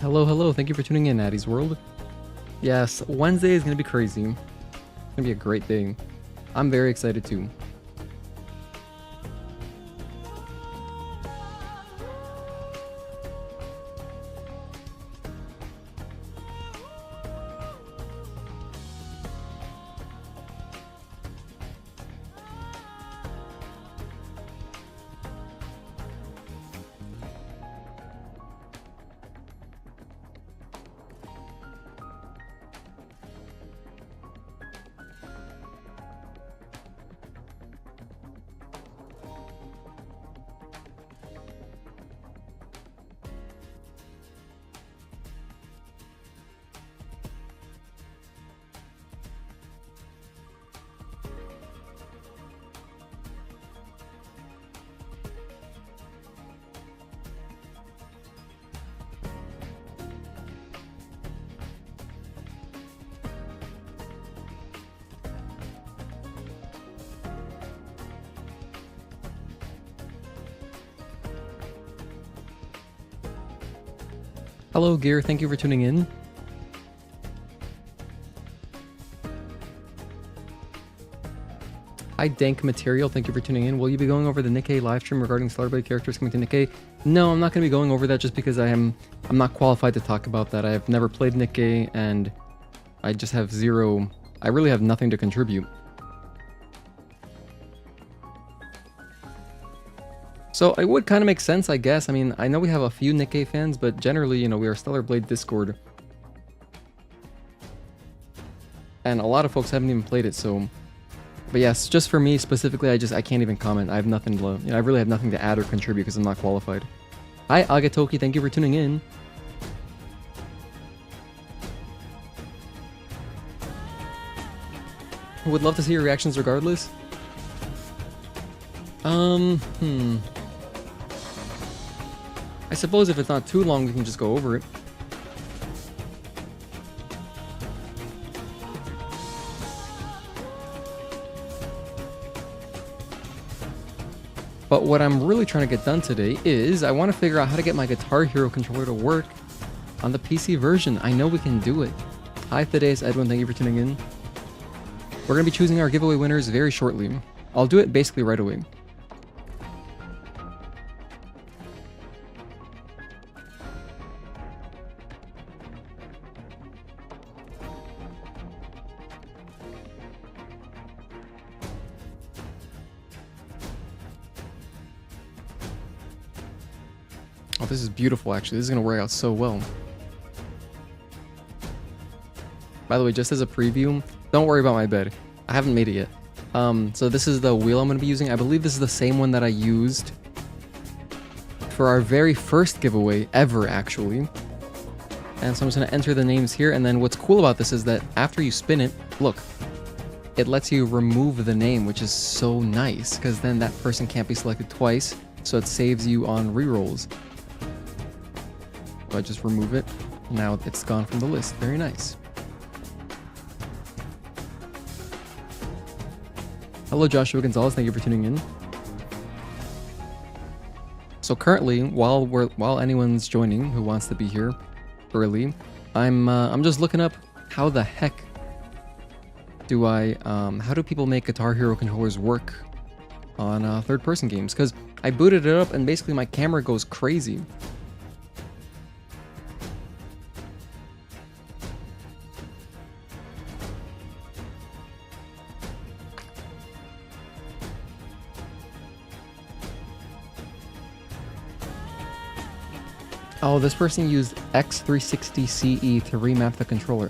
Hello, hello. Thank you for tuning in, Addie's World. Yes, Wednesday is going to be crazy. It's going to be a great day. I'm very excited too. Hello, Gear. Thank you for tuning in. Hi, Dank Material. Thank you for tuning in. Will you be going over the Nikkei livestream regarding Stellar Blade characters coming to Nikkei? No, I'm not going to be going over that just because I'm not qualified to talk about that. I've never played Nikkei and I just have zero... I really have nothing to contribute. So it would kind of make sense, I guess. I mean, I know we have a few Nikkei fans, but generally, you know, we are Stellar Blade Discord. And a lot of folks haven't even played it, so... But yes, just for me specifically, I can't even comment. I have nothing to... You know, I really have nothing to add or contribute because I'm not qualified. Hi, Agatoki. Thank you for tuning in. Would love to see your reactions regardless. I suppose if it's not too long, we can just go over it. But what I'm really trying to get done today is I want to figure out how to get my Guitar Hero controller to work on the PC version. I know we can do it. Hi, Thaddeus Edwin. Thank you for tuning in. We're going to be choosing our giveaway winners very shortly. I'll do it basically right away. Oh, this is beautiful, actually. This is going to work out so well. By the way, just as a preview, don't worry about my bed. I haven't made it yet. So this is the wheel I'm going to be using. I believe this is the same one that I used for our very first giveaway ever, actually. And so I'm just going to enter the names here. And then what's cool about this is that after you spin it, look, it lets you remove the name, which is so nice because then that person can't be selected twice. So it saves you on rerolls. So I just remove it. Now it's gone from the list. Very nice. Hello, Joshua Gonzalez. Thank you for tuning in. So currently, while anyone's joining who wants to be here early, I'm just looking up how the heck do how do people make Guitar Hero controllers work on third-person games? Because I booted it up and basically my camera goes crazy. Oh, this person used X360CE to remap the controller.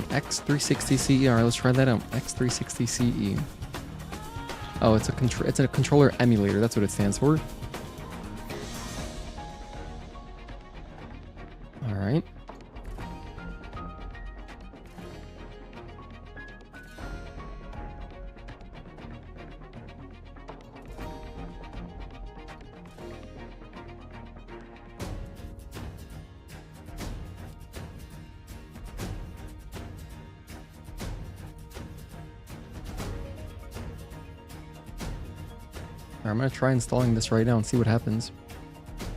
X360CE. Alright, let's try that out. X360CE. Oh, it's a controller emulator. That's what it stands for. Alright. I'm gonna try installing this right now and see what happens.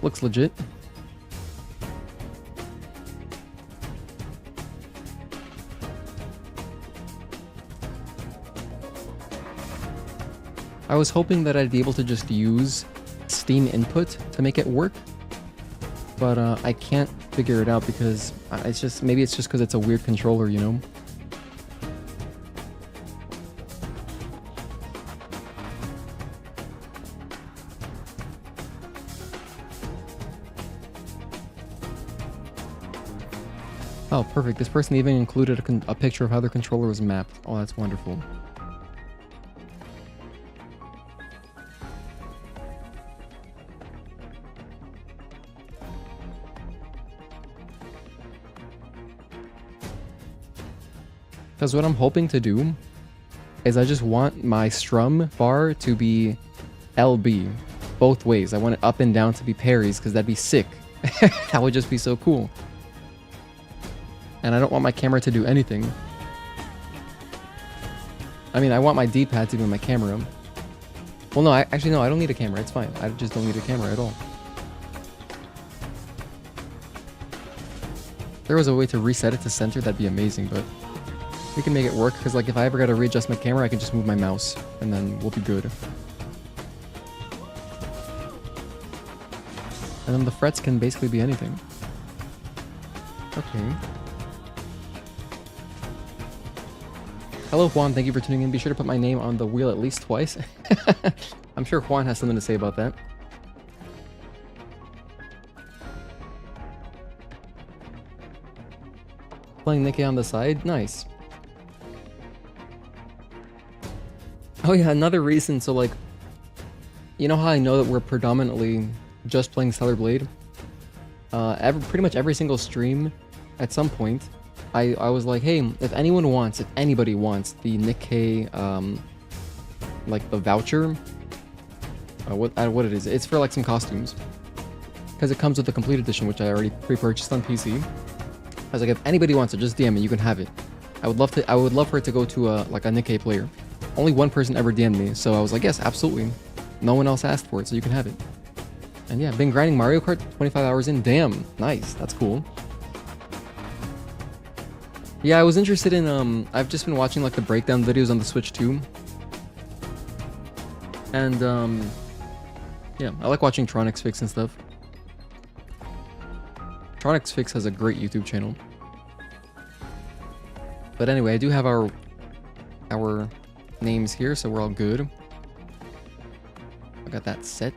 Looks legit. I was hoping that I'd be able to just use Steam input to make it work, but I can't figure it out because it's just, maybe it's just because it's a weird controller, you know? Oh, perfect. This person even included a picture of how their controller was mapped. Oh, that's wonderful. Because what I'm hoping to do is I just want my strum bar to be LB both ways. I want it up and down to be parries because that'd be sick. That would just be so cool. And I don't want my camera to do anything. I mean, I want my D-pad to be my camera. Well, no, actually, no, I don't need a camera. It's fine. I just don't need a camera at all. If there was a way to reset it to center, that'd be amazing, but we can make it work, because like if I ever gotta readjust my camera, I can just move my mouse, and then we'll be good. And then the frets can basically be anything. Okay. Hello Juan, thank you for tuning in. Be sure to put my name on the wheel at least twice. I'm sure Juan has something to say about that. Playing Nikkei on the side? Nice. Oh yeah, another reason, so like, you know how I know that we're predominantly just playing Stellar Blade? Pretty much every single stream, at some point, I was like, hey, if anybody wants the Nikkei, like the voucher, what it is, it's for like some costumes. Because it comes with the complete edition, which I already pre-purchased on PC. I was like, if anybody wants it, just DM me, you can have it. I would love for it to go to like a Nikkei player. Only one person ever DM'd me, so I was like, yes, absolutely. No one else asked for it, so you can have it. And yeah, been grinding Mario Kart 25 hours in. Damn, nice, that's cool. Yeah, I was interested in, I've just been watching like the breakdown videos on the Switch too. And yeah, I like watching Tronix Fix and stuff. Tronix Fix has a great YouTube channel. But anyway, I do have our names here, so we're all good. I got that set.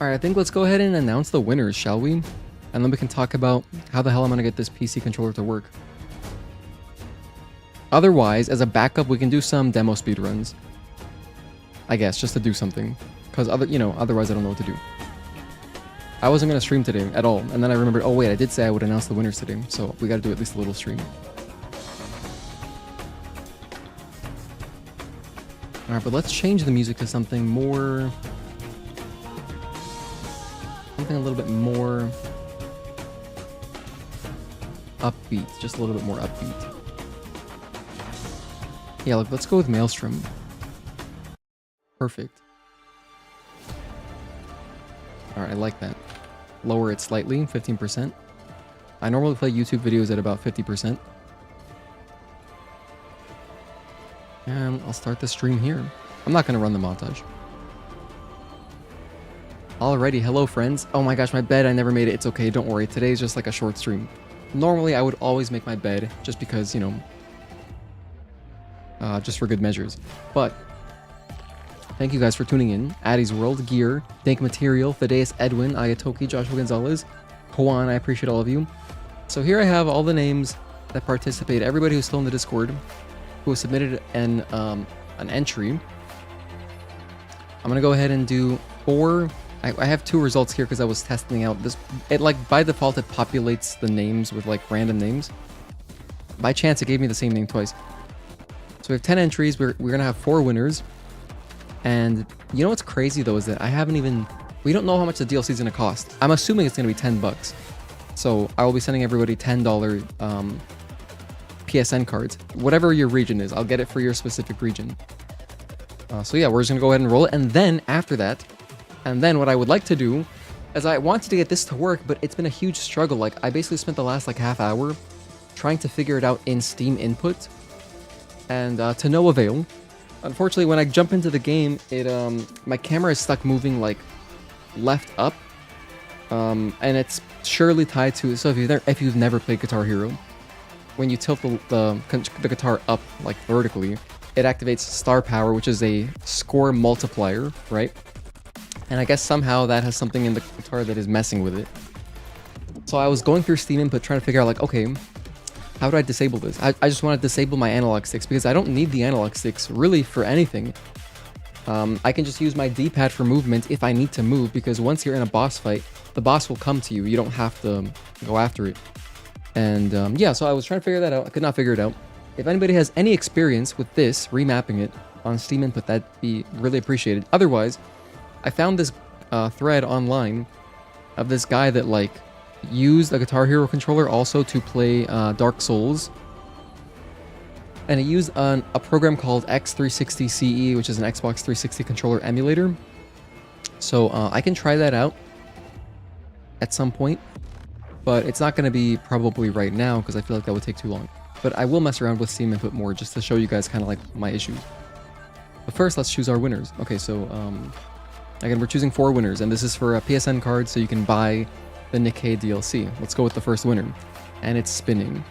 Alright, I think let's go ahead and announce the winners, shall we? And then we can talk about how the hell I'm gonna get this PC controller to work. Otherwise, as a backup, we can do some demo speedruns. I guess, just to do something. Because otherwise I don't know what to do. I wasn't gonna stream today at all, and then I remembered, oh wait, I did say I would announce the winners today, so we gotta do at least a little stream. Alright, but let's change the music to something more... something a little bit more... upbeat. Just a little bit more upbeat. Yeah, look, let's go with Maelstrom. Perfect. Alright, I like that. Lower it slightly, 15%. I normally play YouTube videos at about 50%. And I'll start the stream here. I'm not going to run the montage. Alrighty, hello friends. Oh my gosh, my bed, I never made it. It's okay, don't worry. Today's just like a short stream. Normally, I would always make my bed just because, you know, just for good measures. But thank you guys for tuning in. Addy's World, Gear, Dank Material, Fideus Edwin, Ayatoki, Joshua Gonzalez, Juan, I appreciate all of you. So here I have all the names that participate, everybody who's still in the Discord, who has submitted an entry. I'm gonna go ahead and do 4. I have 2 results here because I was testing out this. It like by default it populates the names with like random names. By chance it gave me the same name twice. So we have 10 entries. We're gonna have 4 winners. And you know what's crazy though is that we don't know how much the DLC is gonna cost. I'm assuming it's gonna be $10. So I will be sending everybody $10 PSN cards. Whatever your region is, I'll get it for your specific region. So yeah, we're just gonna go ahead and roll it, and then after that, and then what I would like to do is I wanted to get this to work, but it's been a huge struggle. Like, I basically spent the last like half hour trying to figure it out in Steam input, and to no avail. Unfortunately, when I jump into the game, it my camera is stuck moving like left up, and it's surely tied to. So if you've never played Guitar Hero, when you tilt the guitar up like vertically, it activates star power, which is a score multiplier, right? And I guess somehow that has something in the guitar that is messing with it. So I was going through Steam input trying to figure out like, okay, how do I disable this? I just want to disable my analog sticks because I don't need the analog sticks really for anything. I can just use my D-pad for movement if I need to move, because once you're in a boss fight, the boss will come to you. You don't have to go after it. And yeah, so I was trying to figure that out. I could not figure it out. If anybody has any experience with this, remapping it on Steam input, that'd be really appreciated. Otherwise, I found this thread online of this guy that like used a Guitar Hero controller also to play Dark Souls. And he used a program called X360CE, which is an Xbox 360 controller emulator. So I can try that out at some point, but it's not going to be probably right now because I feel like that would take too long. But I will mess around with Steam input more just to show you guys kind of like my issues. But first, let's choose our winners. Okay, so again, we're choosing 4 winners, and this is for a PSN card, so you can buy the Nikkei DLC. Let's go with the first winner, and it's spinning.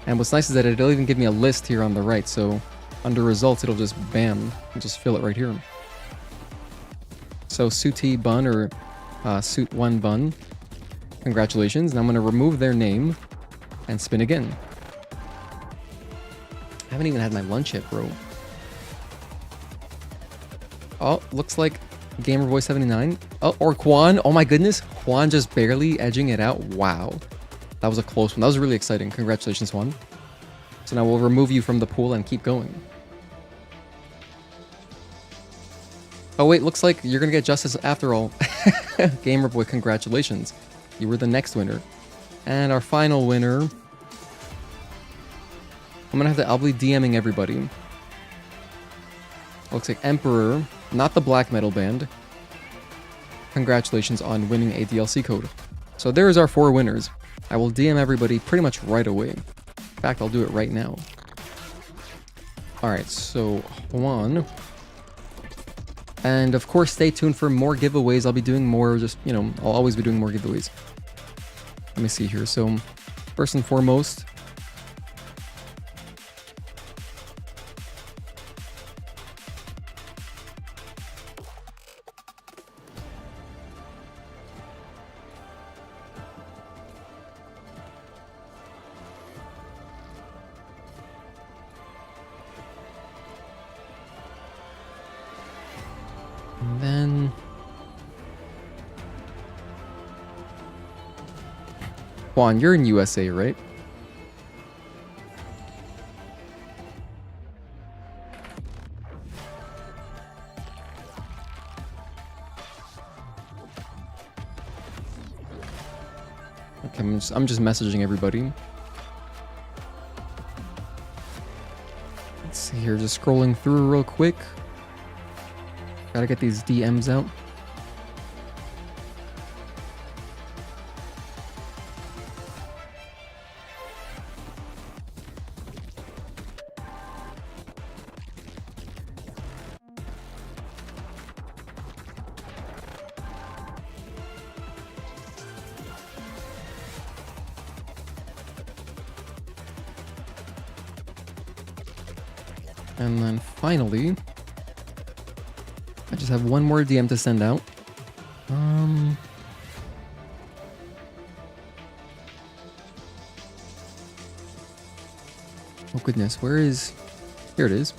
And what's nice is that it'll even give me a list here on the right, so under results, it'll just bam, and just fill it right here. So Suti Bun, or Suit 1 Bun, congratulations. And I'm going to remove their name and spin again. I haven't even had my lunch yet, bro. Oh, looks like GamerBoy79. Oh, or Quan. Oh my goodness. Quan just barely edging it out. Wow. That was a close one. That was really exciting. Congratulations, Juan. So now we'll remove you from the pool and keep going. Oh wait, looks like you're gonna get justice after all. Gamerboy, congratulations. You were the next winner. And our final winner... I'll be DMing everybody. Looks like Emperor, not the black metal band. Congratulations on winning a DLC code. So there's our 4 winners. I will DM everybody pretty much right away. In fact, I'll do it right now. Alright, so Juan. And of course, stay tuned for more giveaways. I'll be doing more, I'll always be doing more giveaways. Let me see here. So, first and foremost, and then Juan, you're in USA, right? Okay, I'm just messaging everybody. Let's see here, just scrolling through real quick. Gotta get these DMs out. And then finally, I just have one more DM to send out. Oh goodness, where is... Here it is.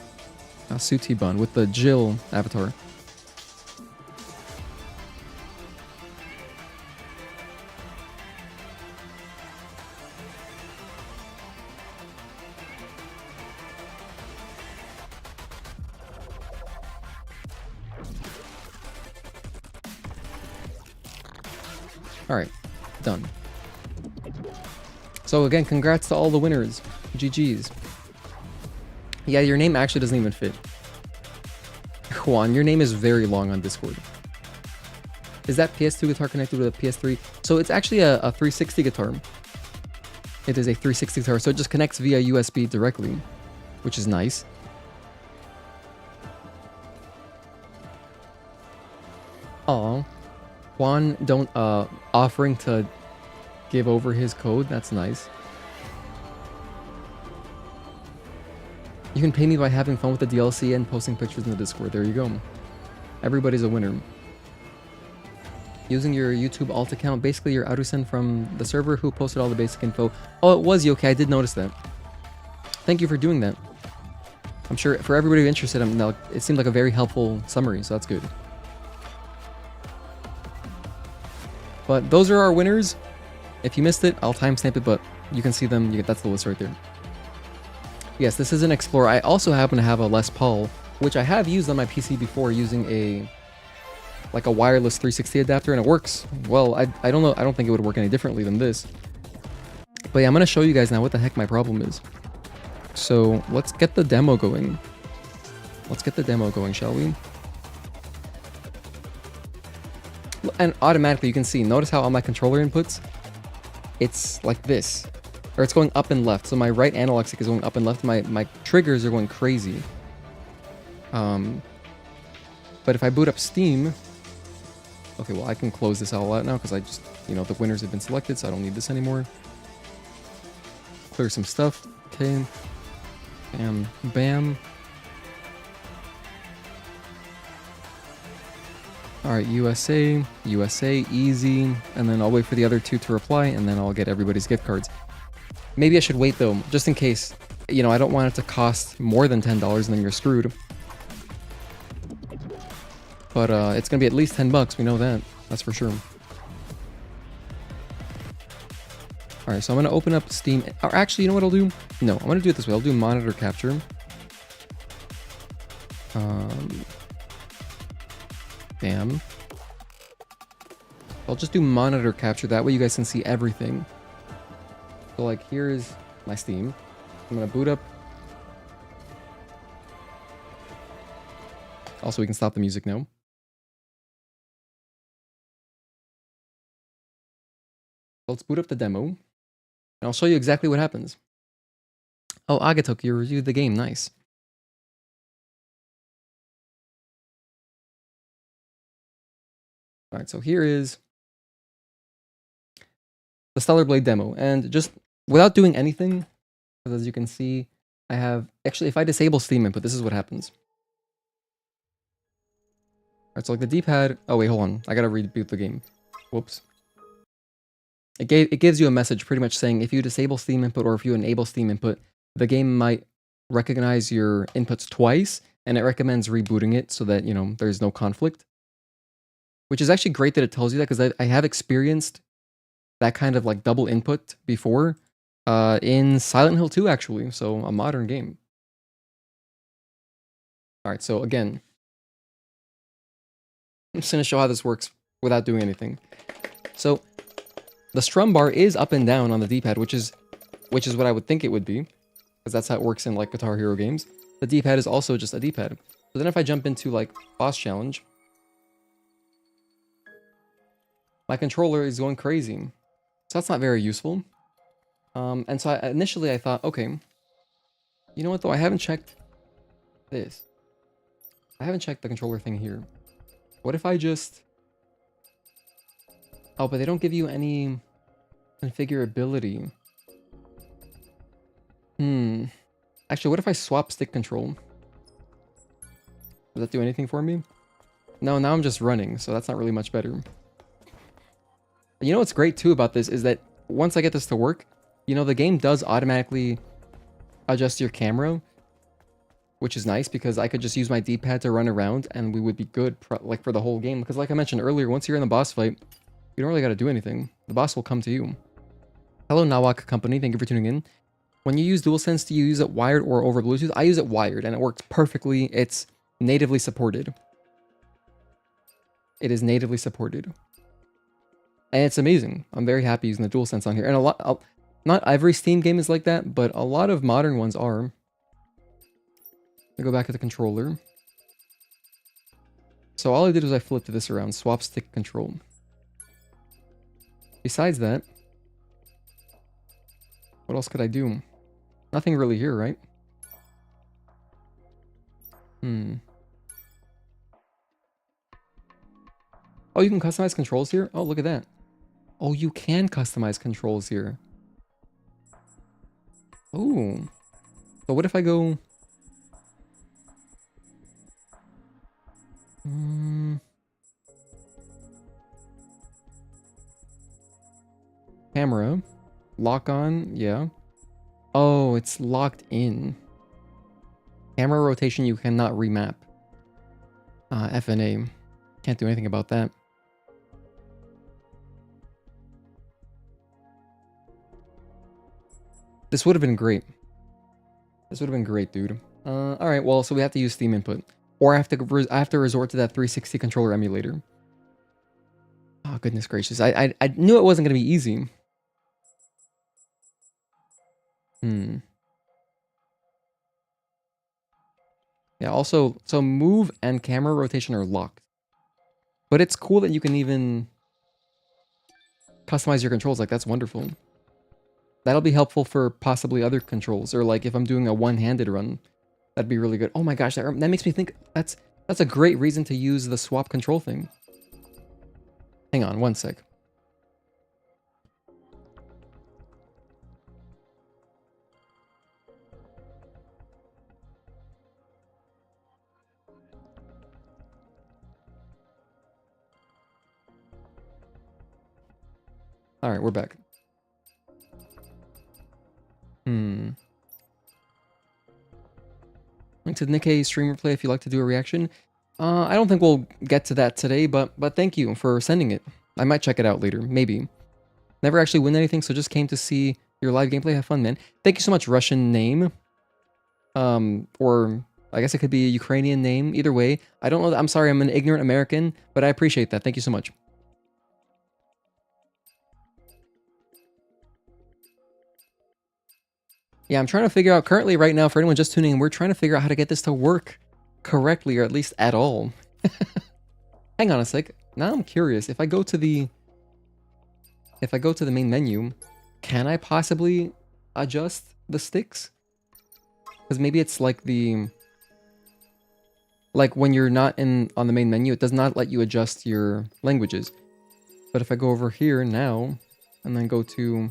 Suti Bun with the Jill avatar. Alright, done. So again, congrats to all the winners. GG's. Yeah, your name actually doesn't even fit. Quan, your name is very long on Discord. Is that PS2 guitar connected with a PS3? So it's actually a 360 guitar. It is a 360 guitar, so it just connects via USB directly, which is nice. Aw. Juan offering to give over his code. That's nice. You can pay me by having fun with the DLC and posting pictures in the Discord. There you go. Everybody's a winner. Using your YouTube alt account, basically your Arusen from the server who posted all the basic info. Oh, it was Yoki. I did notice that. Thank you for doing that. I'm sure for everybody interested, it seemed like a very helpful summary, so that's good. But those are our winners. If you missed it, I'll timestamp it, but you can see them. That's the list right there. Yes, this is an Explorer. I also happen to have a Les Paul, which I have used on my PC before using a wireless 360 adapter, and it works well. I don't know. I don't think it would work any differently than this. But yeah, I'm going to show you guys now what the heck my problem is. So let's get the demo going. Let's get the demo going, shall we? And automatically you can see, notice how on my controller inputs, it's like this. Or it's going up and left. So my right analog stick is going up and left. My triggers are going crazy. But if I boot up Steam... Okay, well I can close this all out now because I just, the winners have been selected, so I don't need this anymore. Clear some stuff. Okay. Bam. Bam. Alright, USA, easy, and then I'll wait for the other two to reply, and then I'll get everybody's gift cards. Maybe I should wait though, just in case. I don't want it to cost more than $10 and then you're screwed. But it's gonna be at least 10 bucks, we know that. That's for sure. Alright, so I'm gonna open up Steam. Or actually, you know what I'll do? No, I'm gonna do it this way. I'll do monitor capture. Bam. I'll just do monitor capture, that way you guys can see everything. So like, here's my Steam. I'm gonna boot up. Also, we can stop the music now. Let's boot up the demo. And I'll show you exactly what happens. Oh, Agatok, you reviewed the game, nice. Alright, so here is the Stellar Blade demo. And just without doing anything, because as you can see, I have... Actually, if I disable Steam input, this is what happens. Alright, so like the D-pad... Oh, wait, hold on. I gotta reboot the game. Whoops. It gives you a message pretty much saying if you disable Steam input or if you enable Steam input, the game might recognize your inputs twice, and it recommends rebooting it so that, there's no conflict. Which is actually great that it tells you that, because I have experienced that kind of like double input before in Silent Hill 2, actually. So a modern game. Alright, so again, I'm just going to show how this works without doing anything. So the strum bar is up and down on the D-pad, which is what I would think it would be, because that's how it works in like Guitar Hero games. The D-pad is also just a D-pad. So then if I jump into like boss challenge, my controller is going crazy. So that's not very useful. And so initially I thought, okay, you know what though? I haven't checked this. I haven't checked the controller thing here. What if I just... Oh, but they don't give you any configurability. Actually, what if I swap stick control? Does that do anything for me? No, now I'm just running, so that's not really much better. You know what's great too about this is that once I get this to work, the game does automatically adjust your camera, which is nice because I could just use my D-pad to run around and we would be good like for the whole game. Because like I mentioned earlier, once you're in the boss fight, you don't really got to do anything. The boss will come to you. Hello, Nawak Company. Thank you for tuning in. When you use DualSense, do you use it wired or over Bluetooth? I use it wired and it works perfectly. It's natively supported. It is natively supported. And it's amazing. I'm very happy using the DualSense on here. And not every Steam game is like that, but a lot of modern ones are. I go back to the controller. So all I did was I flipped this around, swap stick control. Besides that, what else could I do? Nothing really here, right? Oh, you can customize controls here? Oh, look at that. Oh, you can customize controls here. Oh. So what if I go... Camera. Lock on, yeah. Oh, it's locked in. Camera rotation you cannot remap. F and A. Can't do anything about that. This would have been great. This would have been great, dude. Alright, well, so we have to use Steam input. Or I have to resort to that 360 controller emulator. Oh, goodness gracious. I knew it wasn't going to be easy. Yeah, also, so move and camera rotation are locked. But it's cool that you can even customize your controls. Like, that's wonderful. That'll be helpful for possibly other controls. Or like if I'm doing a one-handed run, that'd be really good. Oh my gosh, that makes me think that's a great reason to use the swap control thing. Hang on, one sec. Alright, we're back. Link to the Nikkei stream replay if you'd like to do a reaction. I don't think we'll get to that today, but thank you for sending it. I might check it out later, maybe. Never actually win anything, so just came to see your live gameplay. Have fun, man. Thank you so much, Russian name. Or I guess it could be a Ukrainian name. Either way, I don't know. I'm sorry, I'm an ignorant American, but I appreciate that. Thank you so much. Yeah, I'm trying to figure out currently right now, for anyone just tuning in, we're trying to figure out how to get this to work correctly, or at least at all. Hang on a sec. Now I'm curious. If I go to the main menu, can I possibly adjust the sticks? Because maybe it's like like when you're not on the main menu, it does not let you adjust your languages. But if I go over here now, and then go to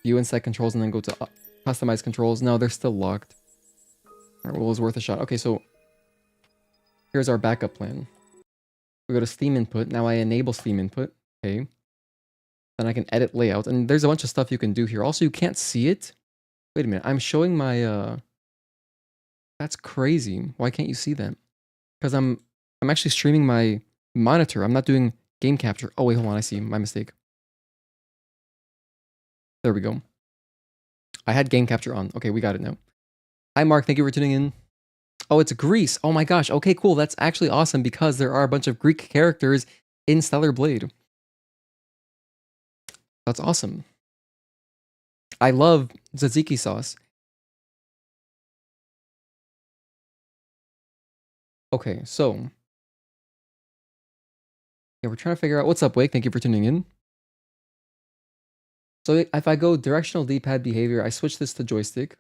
view and set controls, and then go to customize controls, no, they're still locked. Alright, well, it was worth a shot. Okay, so here's our backup plan. We go to Steam input. Now I enable Steam input. Okay. Then I can edit layout, and there's a bunch of stuff you can do here. Also, you can't see it. Wait a minute, I'm showing my that's crazy. Why can't you see that? Because I'm actually streaming my monitor. I'm not doing game capture. Oh wait, hold on, I see. My mistake. There we go. I had game capture on. Okay, we got it now. Hi Mark, thank you for tuning in. Oh, it's Greece. Oh my gosh. Okay, cool. That's actually awesome because there are a bunch of Greek characters in Stellar Blade. That's awesome. I love tzatziki sauce. Okay, so yeah, we're trying to figure out what's up, Wake. Thank you for tuning in. So if I go directional D-pad behavior, I switch this to joystick,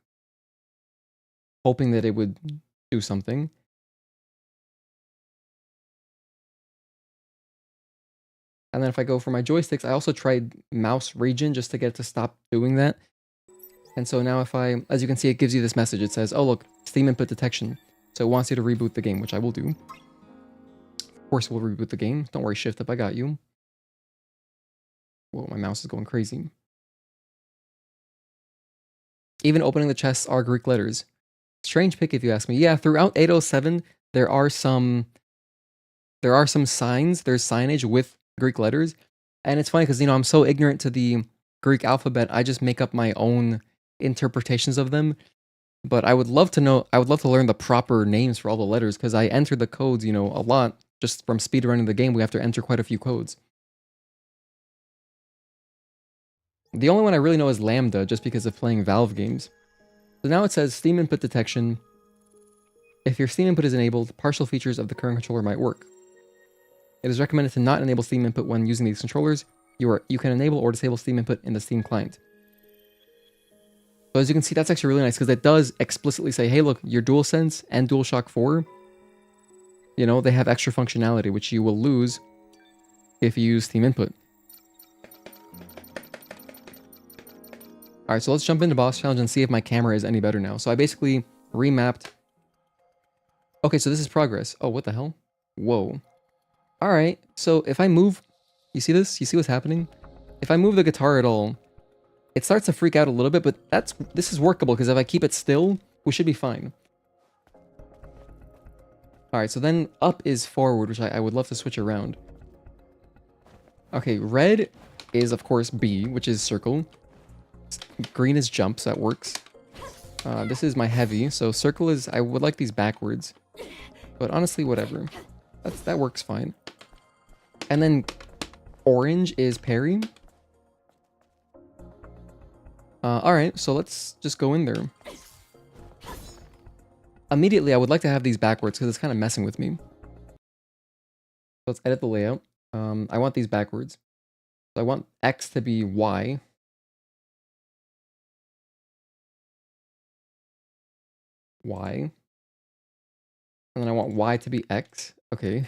hoping that it would do something. And then if I go for my joysticks, I also tried mouse region just to get it to stop doing that. And so now if I, as you can see, it gives you this message. It says, oh look, Steam input detection. So it wants you to reboot the game, which I will do. Of course we'll reboot the game. Don't worry, shift up, I got you. Whoa, my mouse is going crazy. Even opening the chests are Greek letters. Strange pick if you ask me. Yeah, throughout 807, there are some signs, there's signage with Greek letters. And it's funny because, you know, I'm so ignorant to the Greek alphabet, I just make up my own interpretations of them. But I would love to learn the proper names for all the letters because I enter the codes, you know, a lot. Just from speedrunning the game, we have to enter quite a few codes. The only one I really know is Lambda, just because of playing Valve games. So now it says Steam input detection. If your Steam input is enabled, partial features of the current controller might work. It is recommended to not enable Steam input when using these controllers. You can enable or disable Steam input in the Steam client. So as you can see, that's actually really nice because it does explicitly say, hey, look, your DualSense and DualShock 4, you know, they have extra functionality, which you will lose if you use Steam input. Alright, so let's jump into boss challenge and see if my camera is any better now. So I basically remapped. Okay, so this is progress. Oh, what the hell? Whoa. Alright, so if I move... You see this? You see what's happening? If I move the guitar at all, it starts to freak out a little bit, but this is workable, because if I keep it still, we should be fine. Alright, so then up is forward, which I would love to switch around. Okay, red is, of course, B, which is circle. Green is jump, so that works. This is my heavy, so circle is... I would like these backwards. But honestly, whatever. That works fine. And then orange is parry. Alright, so let's just go in there. Immediately, I would like to have these backwards because it's kind of messing with me. So let's edit the layout. I want these backwards. So I want X to be Y. Y. And then I want Y to be X. Okay.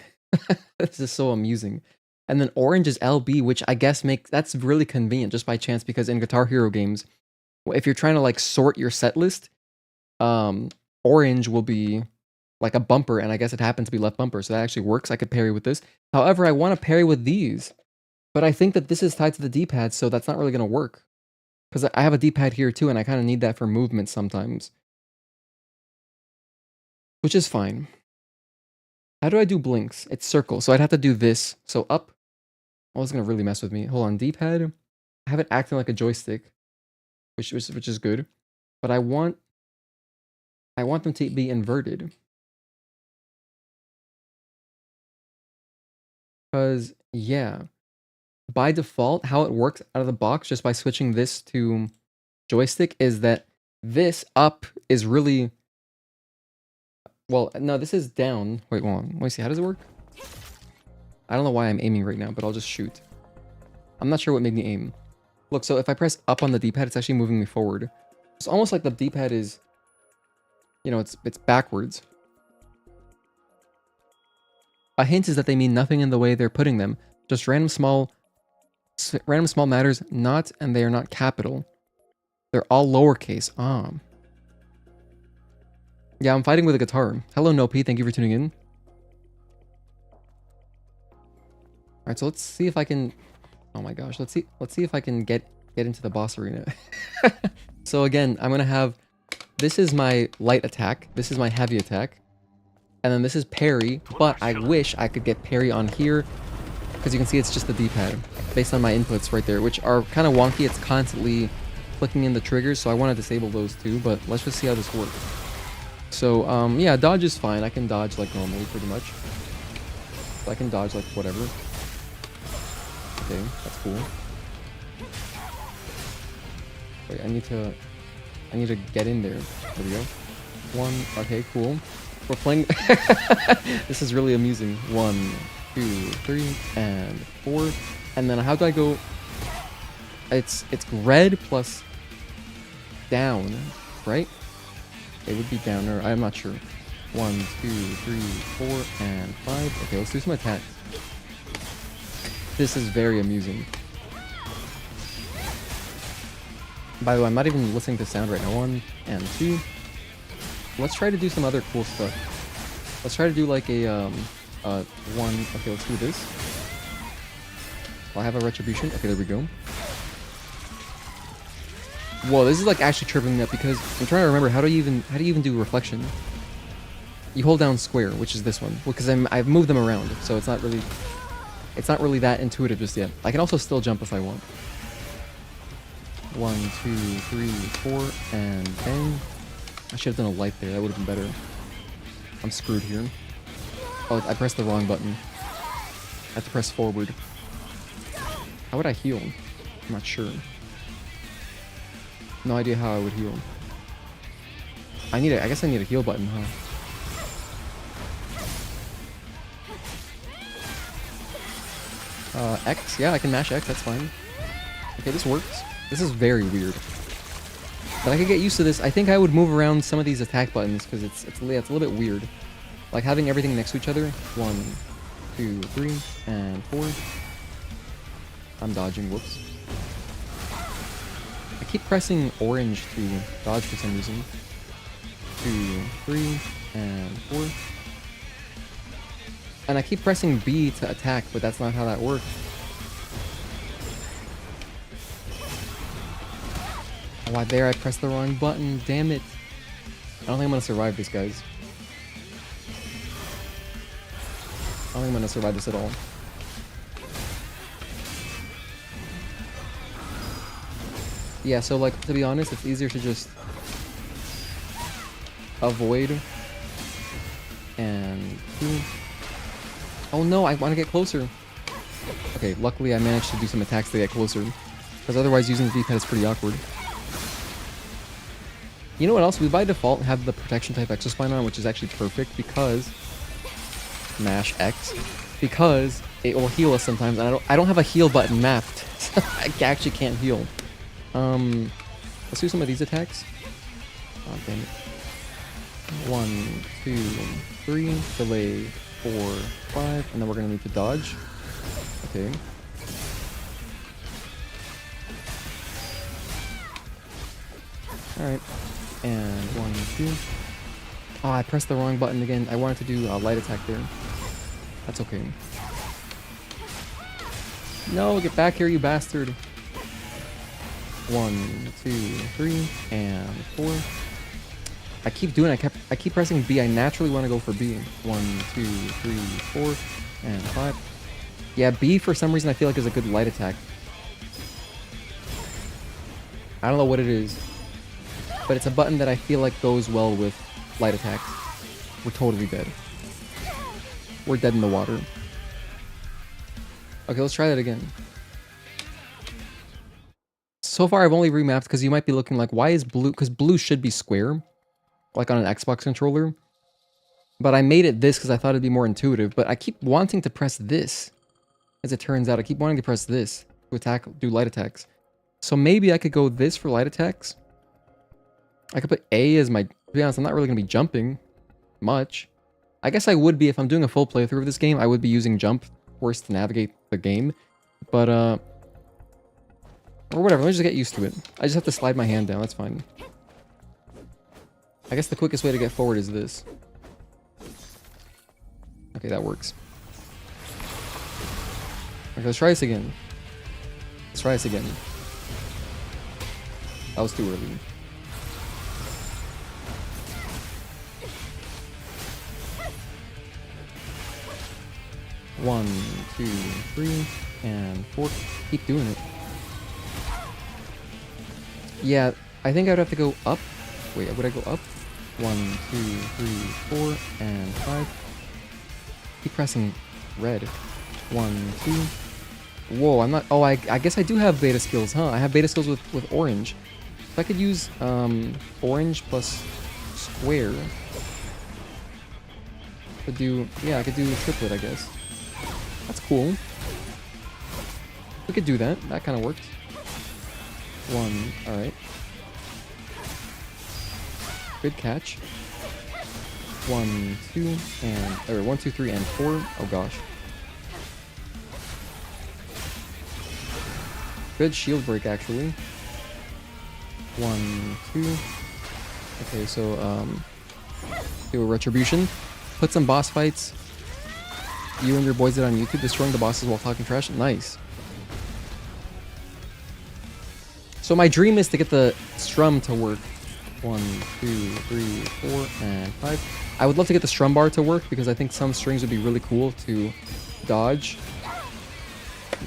This is so amusing. And then orange is LB, which I guess that's really convenient just by chance, because in Guitar Hero games, if you're trying to like sort your set list, orange will be like a bumper, and I guess it happens to be left bumper, so that actually works. I could parry with this. However, I want to parry with these, but I think that this is tied to the D-pad, so that's not really going to work. Because I have a D-pad here too, and I kind of need that for movement sometimes. Which is fine. How do I do blinks? It's circle, so I'd have to do this. So up. Oh, it's going to really mess with me. Hold on, D-pad. I have it acting like a joystick, which is good. But I want them to be inverted. Because, yeah. By default, how it works out of the box, just by switching this to joystick, is that this up is really... Well, no, this is down. Wait, hold on. Let me see. How does it work? I don't know why I'm aiming right now, but I'll just shoot. I'm not sure what made me aim. Look, so if I press up on the D-pad, it's actually moving me forward. It's almost like the D-pad is... You know, it's backwards. A hint is that they mean nothing in the way they're putting them. Just random small matters, not, and they are not capital. They're all lowercase. Yeah, I'm fighting with a guitar. Hello, Nopi. Thank you for tuning in. Alright, so let's see if I can... Oh my gosh, let's see if I can get into the boss arena. So again, I'm gonna have... This is my light attack. This is my heavy attack. And then this is parry, but I wish I could get parry on here, because you can see it's just the D-pad, based on my inputs right there, which are kind of wonky. It's constantly clicking in the triggers, so I want to disable those too, but let's just see how this works. So, yeah, dodge is fine. I can dodge like normally, pretty much. So I can dodge like whatever. Okay, that's cool. Wait, I need to get in there. There we go. One, okay, cool. We're playing... This is really amusing. 1, 2, 3, and 4. And then how do I go... It's red plus down, right? It would be down, or I'm not sure. 1, 2, 3, 4, and 5. Okay, let's do some attacks. This is very amusing. By the way, I'm not even listening to sound right now. 1 and 2. Let's try to do some other cool stuff. Let's try to do like a one. Okay, let's do this. Well, I have a retribution. Okay, there we go. Whoa, this is like actually tripping me up, because I'm trying to remember how do you even do reflection? You hold down square, which is this one, because I've moved them around, so it's not really that intuitive just yet. I can also still jump if I want. 1, 2, 3, 4, and bang. I should have done a light there. That would have been better. I'm screwed here. Oh, I pressed the wrong button. I have to press forward. How would I heal? I'm not sure. No idea how I would heal. I guess I need a heal button, huh? X? Yeah, I can mash X, that's fine. Okay, this works. This is very weird. But I could get used to this. I think I would move around some of these attack buttons because it's a little bit weird. Like having everything next to each other. 1, 2, 3, and 4. I'm dodging, whoops. I keep pressing orange to dodge for some reason. 2, 3, and 4. And I keep pressing B to attack, but that's not how that works. Oh, there I pressed the wrong button, damn it. I don't think I'm gonna survive this, guys. I don't think I'm gonna survive this at all. Yeah, so like, to be honest, it's easier to just avoid and do. Oh no, I want to get closer. Okay, luckily I managed to do some attacks to get closer. Because otherwise using the D-pad is pretty awkward. You know what else? We by default have the protection type exospine on, which is actually perfect because mash X. Because it will heal us sometimes, and I don't have a heal button mapped. So I actually can't heal. Let's do some of these attacks. Oh damn it. 1, 2, 3, delay 4, 5, and then we're gonna need to dodge. Okay. Alright. And 1, 2. Oh, I pressed the wrong button again. I wanted to do a light attack there. That's okay. No, get back here, you bastard. 1, 2, 3, and 4. I keep doing it. I keep pressing B. I naturally want to go for B. 1, 2, 3, 4, and 5. Yeah, B for some reason I feel like is a good light attack. I don't know what it is, but it's a button that I feel like goes well with light attacks. We're totally dead. We're dead in the water. Okay, let's try that again. So far I've only remapped because you might be looking like, why is blue? Because blue should be square, like on an Xbox controller. But I made it this because I thought it'd be more intuitive, but I keep wanting to press this. As it turns out, I keep wanting to press this to attack, do light attacks. So maybe I could go this for light attacks. I could put A as my, to be honest, I'm not really going to be jumping much. I guess I would be, if I'm doing a full playthrough of this game, I would be using jump force to navigate the game. But, or whatever, let me just get used to it. I just have to slide my hand down, that's fine. I guess the quickest way to get forward is this. Okay, that works. Okay, let's try this again. Let's try this again. That was too early. One, 2, 3, and 4. Keep doing it. Yeah, I think I'd have to go up. Wait, would I go up? 1, 2, 3, 4, and 5. Keep pressing red. 1, 2. Whoa, I'm not. Oh, I guess I do have beta skills, huh? I have beta skills with orange. If I could use orange plus square. Could do, yeah, I could do a triplet, I guess. That's cool. We could do that. That kind of worked. 1, alright. Good catch. 1, 2, and, or 1, 2, 3, and 4. Oh gosh. Good shield break, actually. 1, 2. Okay, so, do a retribution. Put some boss fights. You and your boys did on YouTube, destroying the bosses while talking trash. Nice. So my dream is to get the strum to work. 1, 2, 3, 4, and 5. I would love to get the strum bar to work because I think some strings would be really cool to dodge.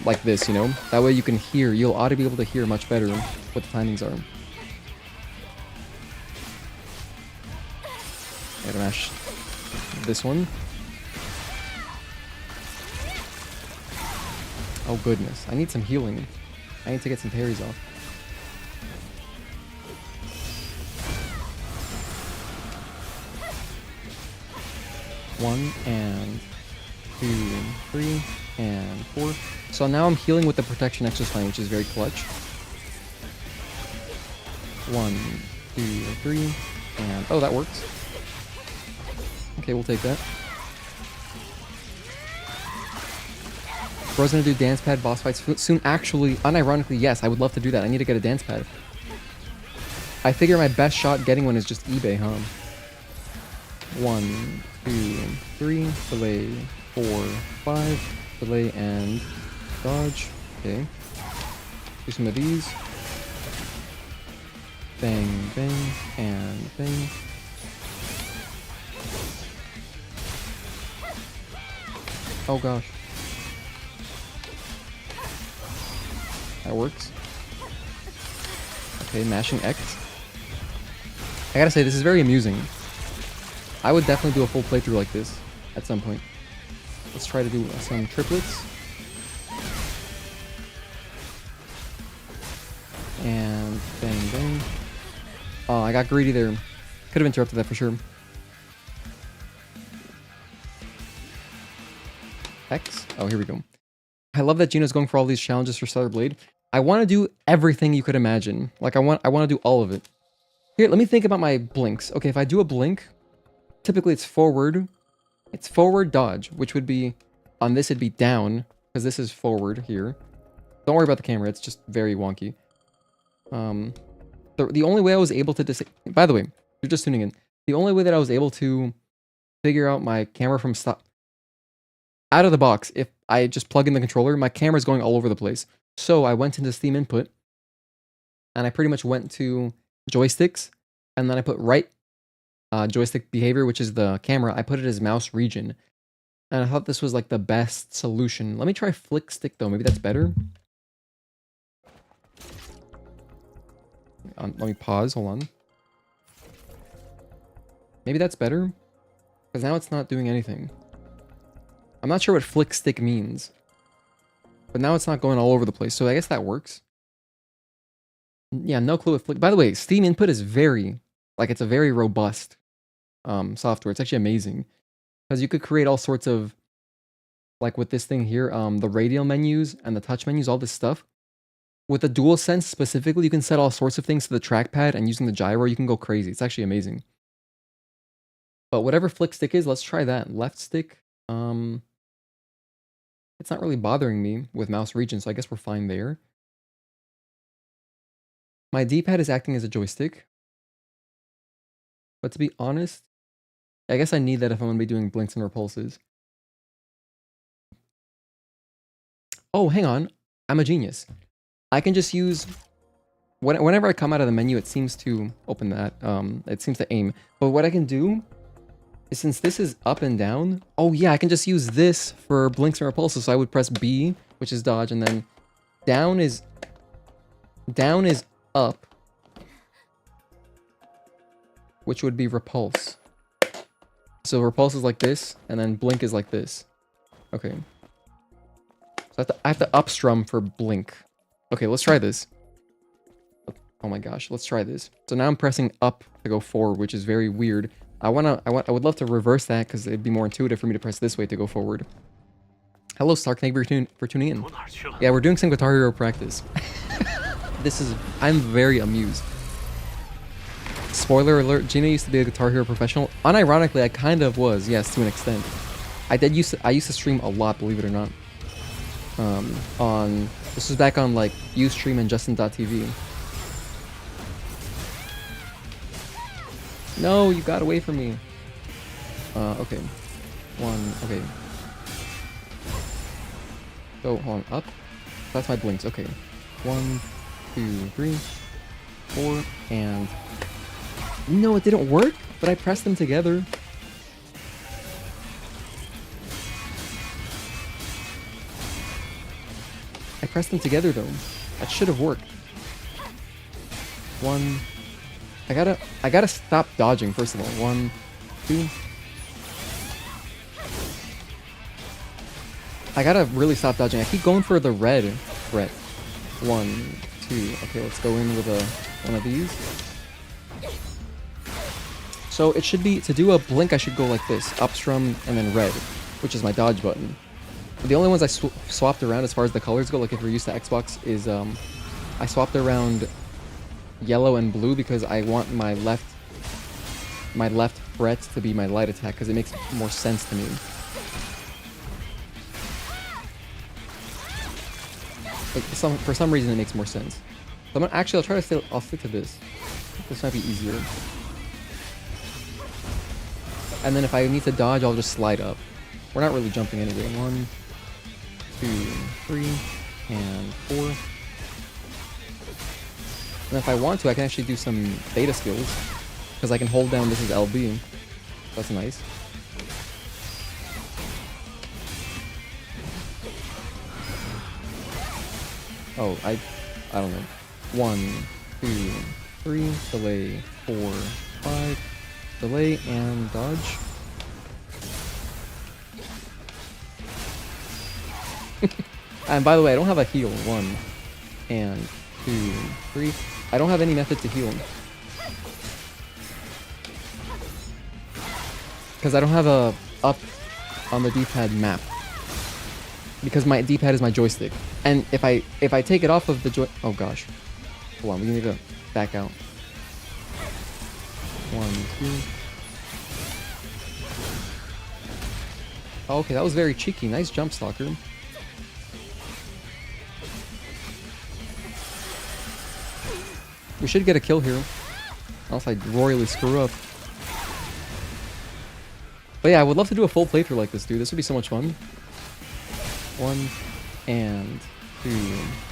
Like this, you know? That way you can hear. You'll ought to be able to hear much better what the timings are. I gotta mash this one. Oh goodness, I need some healing. I need to get some parries off. One and 2, 3, and 4. So now I'm healing with the protection extra spine, which is very clutch. 1, 2, 3, and oh, that works. Okay, we'll take that. Bro's gonna do dance pad boss fights soon. Actually, unironically, yes, I would love to do that. I need to get a dance pad. I figure my best shot getting one is just eBay, huh? 1, 2, 3, delay, 4, 5, delay, and dodge. Okay. Do some of these. Bang, bang, and bang. Oh gosh. That works. Okay, mashing X. I gotta say, this is very amusing. I would definitely do a full playthrough like this at some point. Let's try to do some triplets. And bang, bang. Oh, I got greedy there. Could have interrupted that for sure. X. Oh, here we go. I love that Gino's going for all these challenges for Stellar Blade. I want to do everything you could imagine. Like, I want to do all of it. Here, let me think about my blinks. Okay, if I do a blink, typically it's forward. It's forward dodge, which would be, on this it'd be down, because this is forward here. Don't worry about the camera, it's just very wonky. The only way I was able to by the way, you're just tuning in. The only way that I was able to figure out my camera from out of the box, if I just plug in the controller, my camera's going all over the place. So I went into Steam input, and I pretty much went to joysticks, and then I put right joystick behavior, which is the camera. I put it as mouse region, and I thought this was like the best solution. Let me try flick stick though. Maybe that's better. Let me pause. Hold on. Maybe that's better, because now it's not doing anything. I'm not sure what flick stick means, but now it's not going all over the place. So I guess that works. Yeah, no clue what flick. By the way, Steam input is very, like, it's a very robust software. It's actually amazing, because you could create all sorts of, like with this thing here, the radial menus and the touch menus, all this stuff. With the DualSense specifically, you can set all sorts of things to the trackpad, and using the gyro, you can go crazy. It's actually amazing. But whatever flick stick is, let's try that. Left stick, it's not really bothering me with mouse region, so I guess we're fine there. My D-pad is acting as a joystick. But to be honest, I guess I need that if I'm going to be doing blinks and repulses. Oh, hang on. I'm a genius. I can just use... Whenever I come out of the menu, it seems to open that. It seems to aim. But what I can do is, since this is up and down... Oh yeah, I can just use this for blinks and repulses. So I would press B, which is dodge, and then down is up, which would be repulse. So repulse is like this, and then blink is like this. Okay. So I have to upstrum for blink. Okay, let's try this. Oh my gosh, let's try this. So now I'm pressing up to go forward, which is very weird. I would love to reverse that, because it'd be more intuitive for me to press this way to go forward. Hello, Stark. Thank you for tuning in. Yeah, we're doing some Guitar Hero practice. I'm very amused. Spoiler alert, Gina used to be a Guitar Hero professional. Unironically, I kind of was, yes, to an extent. I used to stream a lot, believe it or not. This was back on like Ustream and Justin.tv. No, you got away from me. Okay. Okay. Go on up. That's my blinks. Okay. 1, 2, 3, 4, and no, it didn't work, but I pressed them together. I pressed them together though. That should have worked. 1. I gotta stop dodging first of all. 1, 2. I gotta really stop dodging. I keep going for the red threat. 1, 2. Okay, let's go in with one of these. So it should be, to do a blink, I should go like this. Upstrum and then red. which is my dodge button. The only ones I swapped around as far as the colors go, like if you're used to Xbox, is I swapped around yellow and blue because I want my left threat to be my light attack because it makes more sense to me. Like for some reason it makes more sense. So I'll try to I'll stick to this. This might be easier. And then if I need to dodge, I'll just slide up. We're not really jumping anyway. 1, 2, 3, and 4. And if I want to, I can actually do some beta skills. Because I can hold down, this is LB. That's nice. Oh, I don't know. 1, 2, 3, delay, 4, 5, delay, and dodge. And by the way, I don't have a heal. 1, and 2, 3. I don't have any method to heal. Because I don't have a up on the D-pad map. Because my D-pad is my joystick. And if I take it off of the oh gosh. Hold on, we need to back out. 1, 2. Oh, okay, that was very cheeky. Nice jump, Stalker. We should get a kill here. Else I'd royally screw up. But yeah, I would love to do a full playthrough like this, dude. This would be so much fun. 1, and 2,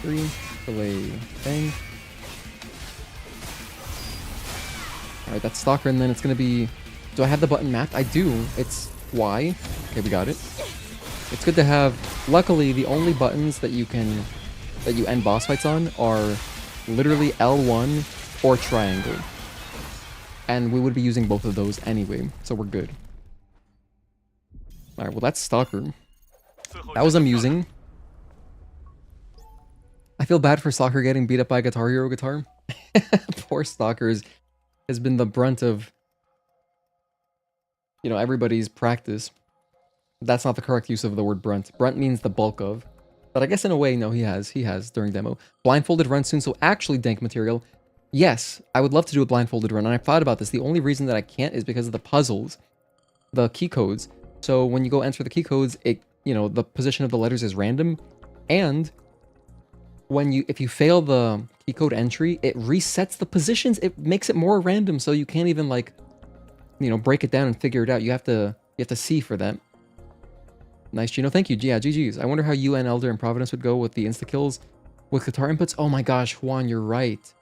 3. Delay, bang. Alright, that's Stalker, and then it's gonna be... Do I have the button mapped? I do. It's Y. Okay, we got it. It's good to have... Luckily, the only buttons that you end boss fights on are literally L1 or triangle. And we would be using both of those anyway, so we're good. Alright, well that's Stalker. That was amusing. I feel bad for Stalker getting beat up by Guitar Hero guitar. Poor Stalker has been the brunt of, you know, everybody's practice. That's not the correct use of the word brunt. Brunt means the bulk of. But I guess in a way, no, he has during demo. Blindfolded run soon, so actually dank material. Yes, I would love to do a blindfolded run, and I've thought about this. The only reason that I can't is because of the puzzles, the key codes. So when you go enter the key codes, the position of the letters is random, and if you fail the key code entry, it resets the positions. It makes it more random, so you can't even break it down and figure it out. You have to see for that. Nice, Gino. Thank you. Yeah, GG's. I wonder how you and Elder and Providence would go with the insta kills with guitar inputs. Oh my gosh, Juan, you're right.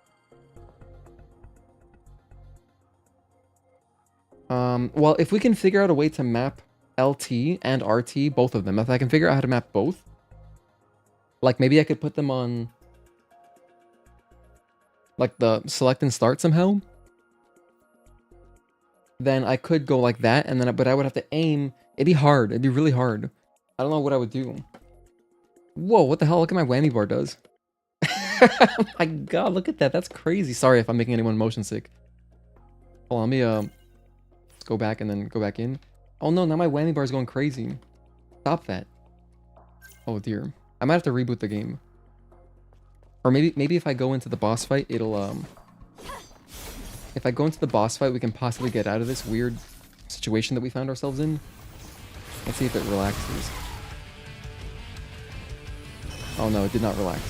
Well, if we can figure out a way to map LT and RT, both of them, if I can figure out how to map both, like maybe I could put them on like the select and start somehow, then I could go like that, and then but I would have to aim. It'd be hard. It'd be really hard. I don't know what I would do. Whoa, what the hell? Look at my whammy bar does. Oh my god, look at that. That's crazy. Sorry if I'm making anyone motion sick. Hold on, let me let's go back and then go back in. Oh no, now my whammy bar is going crazy. Stop that. Oh dear. I might have to reboot the game. Or maybe if I go into the boss fight, it'll if I go into the boss fight, we can possibly get out of this weird situation that we found ourselves in. Let's see if it relaxes. Oh no, it did not relax.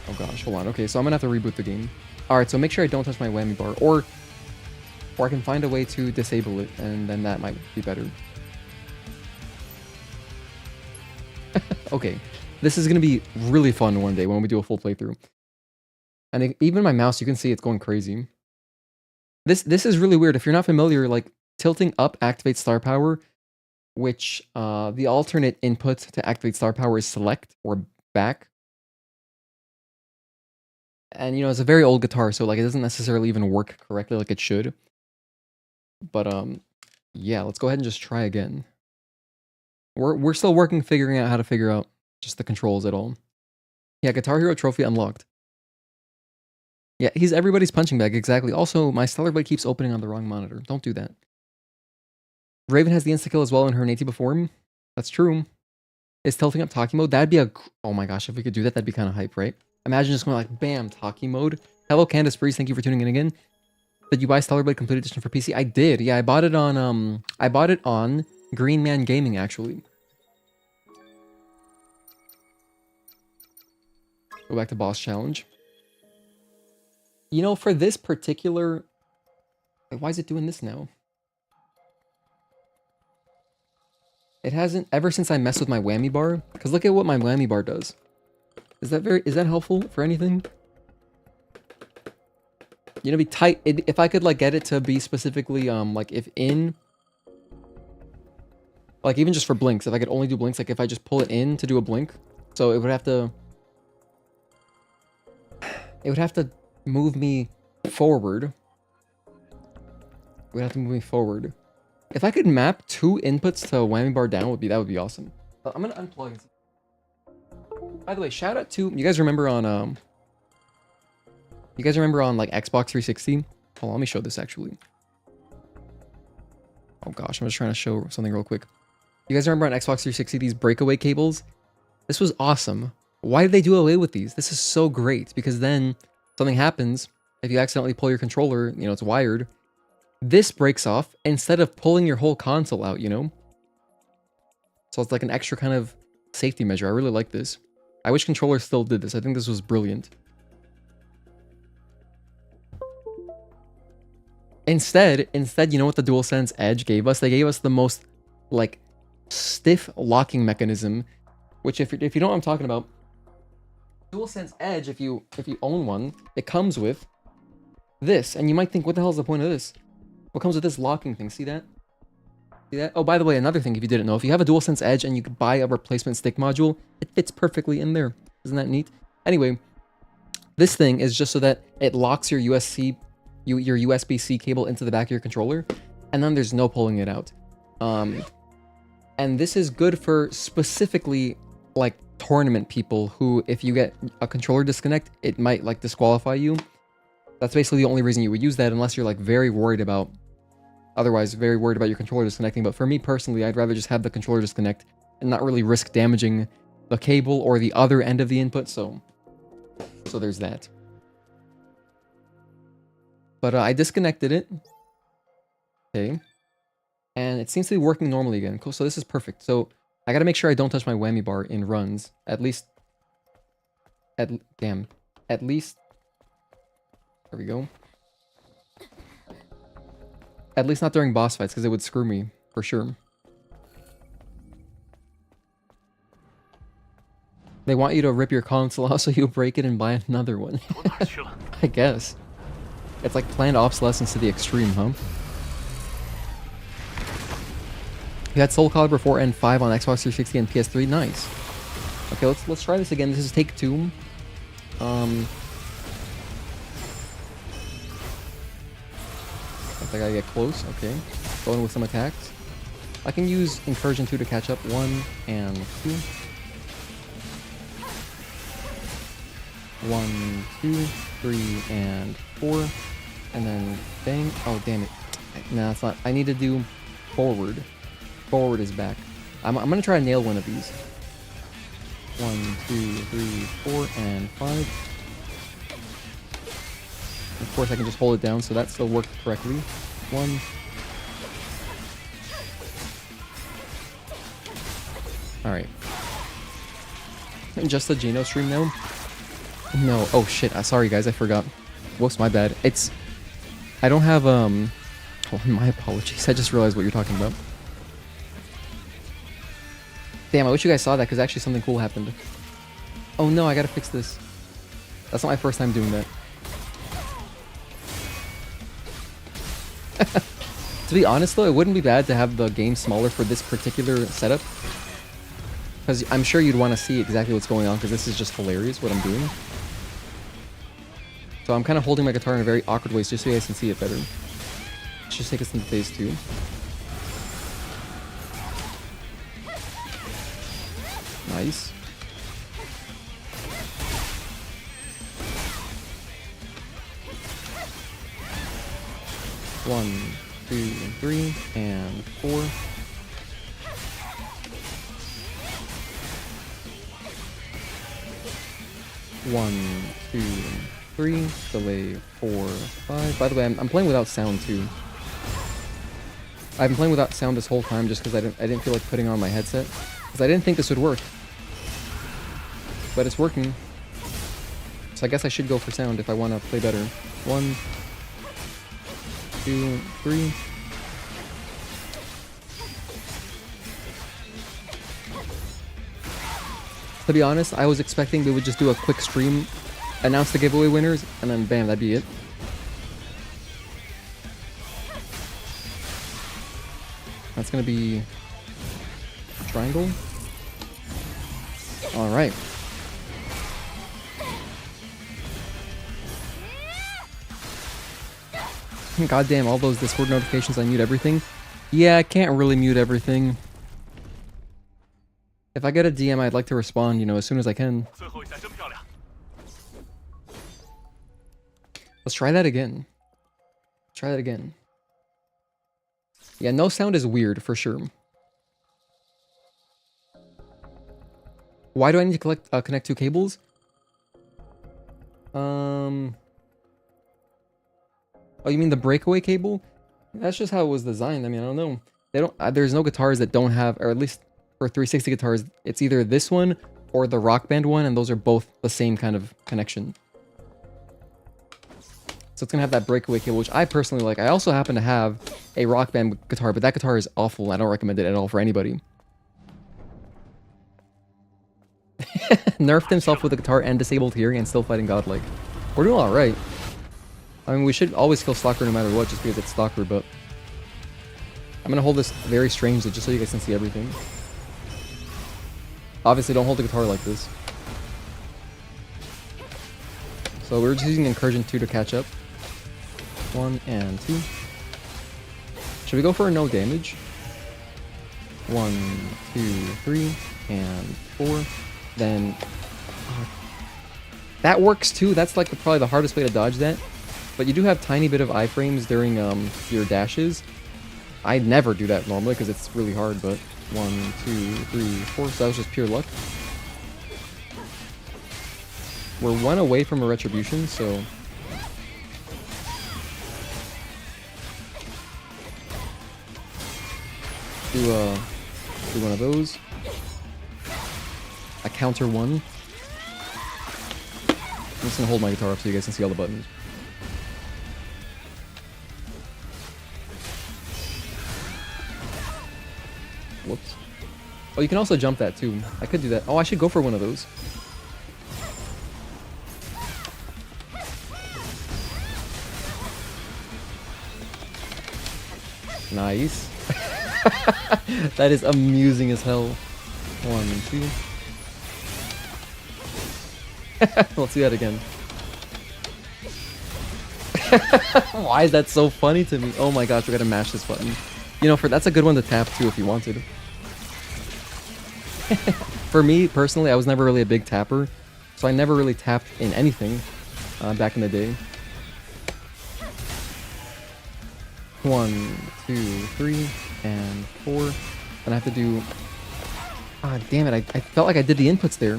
Oh gosh, hold on. Okay, so I'm gonna have to reboot the game. Alright, so make sure I don't touch my whammy bar. Or I can find a way to disable it, and then that might be better. Okay, this is gonna be really fun one day when we do a full playthrough. And even my mouse, you can see it's going crazy. This is really weird. If you're not familiar, like tilting up activates star power, which the alternate input to activate star power is select or back. And it's a very old guitar, so like it doesn't necessarily even work correctly like it should. But yeah, let's go ahead and just try again. We're still figuring out how to figure out just the controls at all. Yeah, Guitar Hero trophy unlocked. Yeah, he's everybody's punching bag, exactly. Also, my Stellar Blade keeps opening on the wrong monitor. Don't do that. Raven has the insta-kill as well in her native form. That's true. Is tilting up Taki mode? That'd be a... Oh my gosh, if we could do that, that'd be kind of hype, right? Imagine just going like, bam, Taki mode. Hello, Candace Breeze, thank you for tuning in again. Did you buy Stellar Blade Complete Edition for PC? I did. Yeah, I bought it on Green Man Gaming, actually. Go back to boss challenge. You know, for this particular... Why is it doing this now? It hasn't ever since I messed with my whammy bar. Because look at what my whammy bar does. Is that helpful for anything? You know, be tight. If I could like get it to be specifically like if in, like even just for blinks, if I could only do blinks, like if I just pull it in to do a blink, so it would have to move me forward. It would have to move me forward. If I could map 2 inputs to a whammy bar down, that would be awesome. I'm gonna unplug. By the way, shout out to you guys. Remember on like Xbox 360? Hold on, let me show this actually. Oh gosh, I'm just trying to show something real quick. You guys remember on Xbox 360 these breakaway cables? This was awesome. Why did they do away with these? This is so great because then something happens. If you accidentally pull your controller, you know, it's wired. This breaks off instead of pulling your whole console out, you know? So it's like an extra kind of safety measure. I really like this. I wish controllers still did this. I think this was brilliant. Instead, you know what the DualSense Edge gave us? They gave us the most, like, stiff locking mechanism, which if you know what I'm talking about, DualSense Edge, if you own one, it comes with this, and you might think, what the hell is the point of this? What comes with this locking thing? See that? See that? Oh, by the way, another thing, if you didn't know, if you have a DualSense Edge and you could buy a replacement stick module, it fits perfectly in there. Isn't that neat? Anyway, this thing is just so that it locks your USB-C cable into the back of your controller, and then there's no pulling it out. And this is good for specifically like tournament people who, if you get a controller disconnect, it might like disqualify you. That's basically the only reason you would use that, unless you're like very worried about your controller disconnecting. But for me personally, I'd rather just have the controller disconnect and not really risk damaging the cable or the other end of the input. So there's that. But I disconnected it. Okay. And it seems to be working normally again. Cool. So this is perfect. So I got to make sure I don't touch my whammy bar in runs. At least. There we go. At least not during boss fights, because it would screw me, for sure. They want you to rip your console out so you break it and buy another one. I guess. It's like planned obsolescence to the extreme, huh? You had Soul Calibur 4 and 5 on Xbox 360 and PS3. Nice. Okay, let's try this again. This is take 2. I gotta get close. Okay. Going with some attacks. I can use Incursion 2 to catch up. 1 and 2. 1, 2, 3, and 4. And then bang. Oh, damn it. No, it's not. I need to do forward. Forward is back. I'm gonna try to nail one of these. 1, 2, 3, 4, and 5. Of course, I can just hold it down, so that still worked correctly. 1. Alright. Just the Geno stream now? No. Oh shit. Sorry guys, I forgot. Whoops, my bad. I don't have, oh, my apologies. I just realized what you're talking about. Damn, I wish you guys saw that, because actually something cool happened. Oh no, I gotta fix this. That's not my first time doing that. To be honest though, it wouldn't be bad to have the game smaller for this particular setup. Because I'm sure you'd want to see exactly what's going on, because this is just hilarious what I'm doing. So I'm kind of holding my guitar in a very awkward way just so you guys can see it better. Let's just take us into phase 2. Nice. One, 2, 3, and 4. One, 2, 3, delay 4, 5. By the way, I'm playing without sound too. I've been playing without sound this whole time just because I didn't feel like putting on my headset. Because I didn't think this would work. But it's working. So I guess I should go for sound if I want to play better. 1, 2, 3. To be honest, I was expecting they would just do a quick stream, announce the giveaway winners, and then bam, that'd be it. That's gonna be a triangle. Alright. God damn, all those Discord notifications, I mute everything. Yeah, I can't really mute everything. If I get a DM, I'd like to respond, you know, as soon as I can. Let's try that again. Try that again. Yeah, no sound is weird, for sure. Why do I need to connect 2 cables? Oh, you mean the breakaway cable? That's just how it was designed. I mean, I don't know. They don't. There's no guitars that don't have, or at least for 360 guitars, it's either this one or the Rock Band one, and those are both the same kind of connection. So it's gonna have that breakaway cable, which I personally like. I also happen to have a Rock Band guitar, but that guitar is awful. I don't recommend it at all for anybody. Nerfed himself with a guitar and disabled hearing and still fighting godlike. We're doing alright. I mean, we should always kill Stalker no matter what, just because it's Stalker, but I'm gonna hold this very strangely, just so you guys can see everything. Obviously, don't hold the guitar like this. So we're just using Incursion 2 to catch up. 1 and 2. Should we go for a no damage? 1, 2, 3, and 4. Then... that works too. That's like probably the hardest way to dodge that. But you do have tiny bit of iframes during your dashes. I never do that normally because it's really hard, but 1, 2, 3, 4. So that was just pure luck. We're 1 away from a retribution, so... do one of those. I counter 1. I'm just gonna hold my guitar up so you guys can see all the buttons. Whoops. Oh, you can also jump that too. I could do that. Oh, I should go for one of those. Nice. That is amusing as hell. 1, 2. Let's do that again. Why is that so funny to me? Oh my gosh, we gotta mash this button. You know, that's a good one to tap too if you wanted. For me, personally, I was never really a big tapper, so I never really tapped in anything back in the day. 1, 2, 3, and 4. And I have to do... ah, damn it, I felt like I did the inputs there.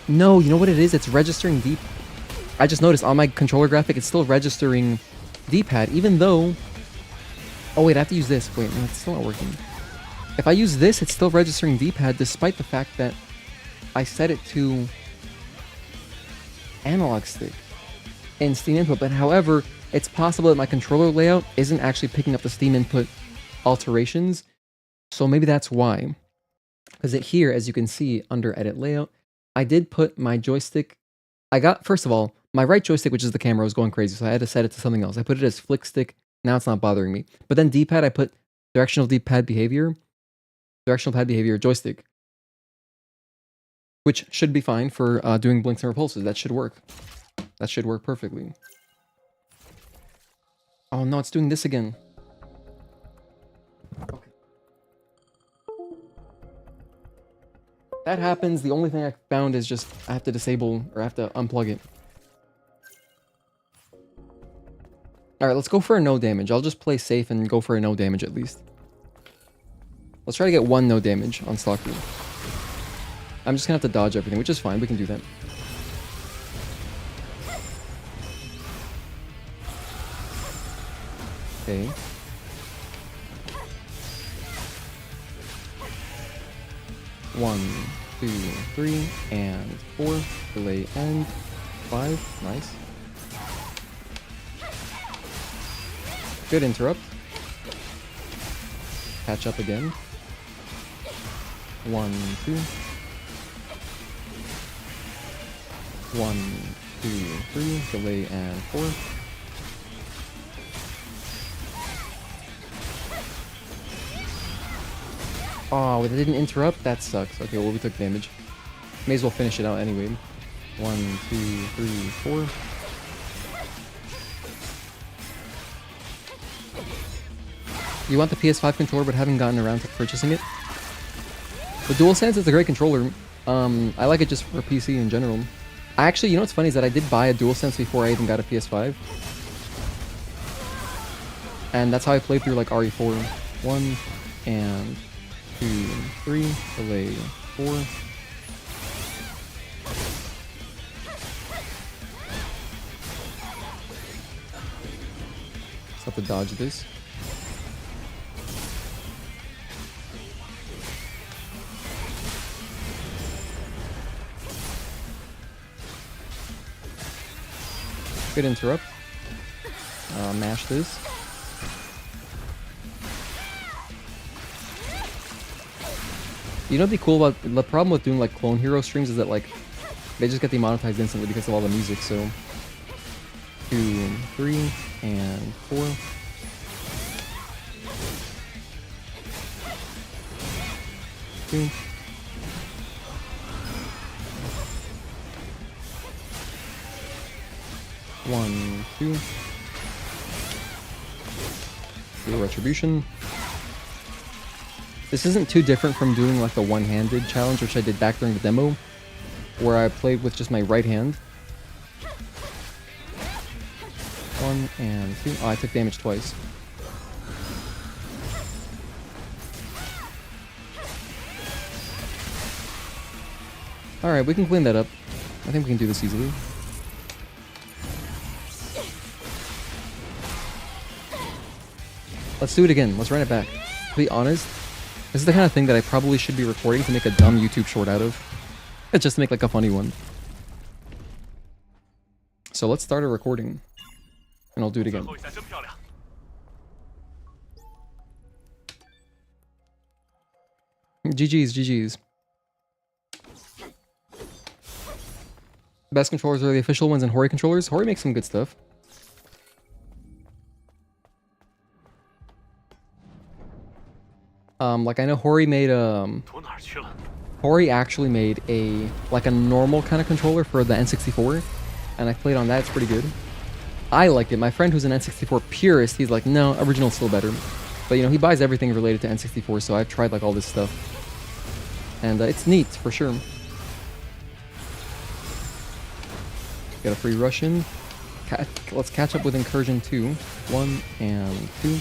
No, you know what it is? It's registering deep. I just noticed on my controller graphic, it's still registering D-pad, even though... oh wait, I have to use this. Wait, no, it's still not working. If I use this, it's still registering D-pad, despite the fact that I set it to analog stick in Steam input. But however, it's possible that my controller layout isn't actually picking up the Steam input alterations. So maybe that's why. Because here, as you can see under edit layout, I did put my joystick. I got, first of all, my right joystick, which is the camera, was going crazy. So I had to set it to something else. I put it as flick stick. Now it's not bothering me. But then D-pad, I put directional D-pad behavior. Directional pad behavior joystick. Which should be fine for doing blinks and repulses. That should work. That should work perfectly. Oh no, it's doing this again. Okay. That happens. The only thing I found is just I have to disable or I have to unplug it. Alright, let's go for a no damage. I'll just play safe and go for a no damage at least. Let's try to get one no damage on Stalker. I'm just gonna have to dodge everything, which is fine. We can do that. Okay. One, two, three, and 4. Delay end. 5. Nice. Good interrupt. Catch up again. 1, 2. 1, 2, 3. Delay and 4. Oh, it didn't interrupt? That sucks. Okay, well, we took damage. May as well finish it out anyway. 1, 2, 3, 4. You want the PS5 controller but haven't gotten around to purchasing it? The DualSense is a great controller. I like it just for PC in general. Actually, you know what's funny is that I did buy a DualSense before I even got a PS5. And that's how I played through like RE4. 1 and 2, 3, delay 4. Just have to dodge this. Good interrupt. Mash this. You know what'd be cool about the problem with doing like clone hero streams is that like they just get demonetized instantly because of all the music. So 2, 3, and 4. Two. One, 2. Do retribution. This isn't too different from doing like the one-handed challenge, which I did back during the demo, where I played with just my right hand. 1 and 2. Oh, I took damage twice. Alright, we can clean that up. I think we can do this easily. Let's do it again. Let's run it back. To be honest, this is the kind of thing that I probably should be recording to make a dumb YouTube short out of. Just to make like a funny one. So let's start a recording. And I'll do it again. GG's, GG's. Best controllers are the official ones and Hori controllers. Hori makes some good stuff. Like I know Hori made Hori actually made a like a normal kind of controller for the N64, and I played on that. It's pretty good. I like it. My friend who's an N64 purist, he's like, no, original's still better. But you know, he buys everything related to N64, so I've tried like all this stuff, and it's neat for sure. Got a free Russian. Let's catch up with Incursion 2. 1 and 2.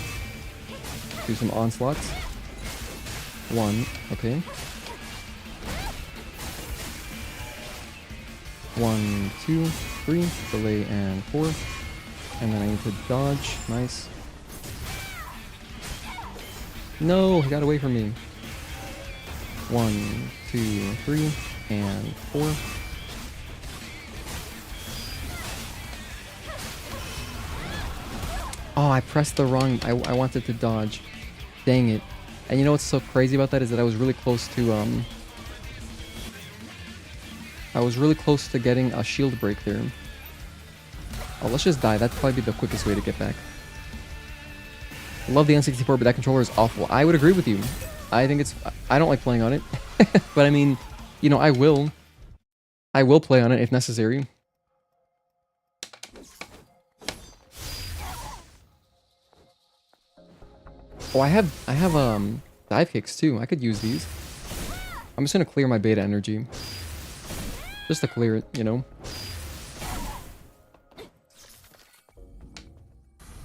Do some onslaughts. 1, okay. 1, 2, 3, delay and 4. And then I need to dodge. Nice. No, he got away from me. 1, 2, 3, and 4. Oh, I pressed the wrong... I wanted to dodge. Dang it. And you know what's so crazy about that is that I was really close to, I was really close to getting a shield break there. Oh, let's just die. That'd probably be the quickest way to get back. I love the N64, but that controller is awful. I would agree with you. I think it's... I don't like playing on it. But I mean, you know, I will. I will play on it if necessary. Oh, I have dive kicks too. I could use these. I'm just gonna clear my beta energy. Just to clear it, you know.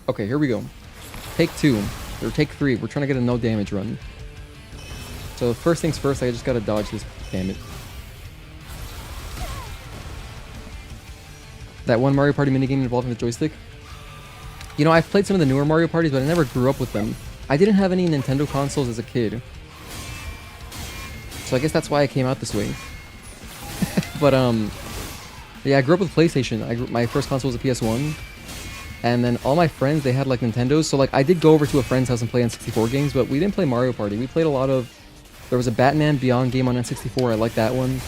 Okay, here we go. Take 2. Or take 3. We're trying to get a no damage run. So first things first, I just gotta dodge this. Damn it. That one Mario Party minigame involving the joystick. You know, I've played some of the newer Mario Parties, but I never grew up with them. I didn't have any Nintendo consoles as a kid. So I guess that's why I came out this way. But, yeah, I grew up with PlayStation. My first console was a PS1. And then all my friends, they had, like, Nintendos. So, like, I did go over to a friend's house and play N64 games, but we didn't play Mario Party. We played a lot of... There was a Batman Beyond game on N64. I liked that one.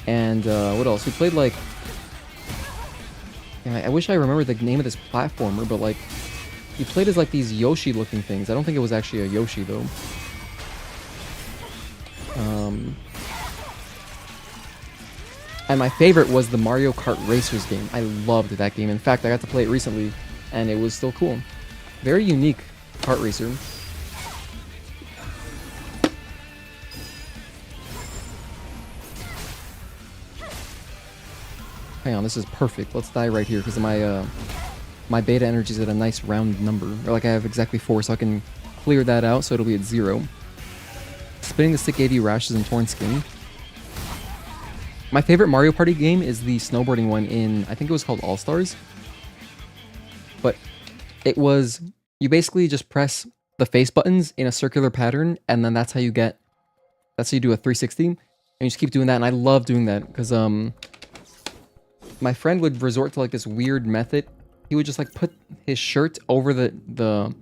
And, what else? We played, like... I wish I remembered the name of this platformer, but, like... You played as, like, these Yoshi-looking things. I don't think it was actually a Yoshi, though. And my favorite was the Mario Kart Racers game. I loved that game. In fact, I got to play it recently, and it was still cool. Very unique kart racer. Hang on, this is perfect. Let's die right here, because my beta energy is at a nice round number. Or like I have exactly 4, so I can clear that out, so it'll be at 0. Spinning the stick gave you rashes and torn skin. My favorite Mario Party game is the snowboarding one in, I think it was called All Stars. But it was, you basically just press the face buttons in a circular pattern, and then that's how you do a 360. And you just keep doing that, and I love doing that, because my friend would resort to like this weird method. He would just like put his shirt over the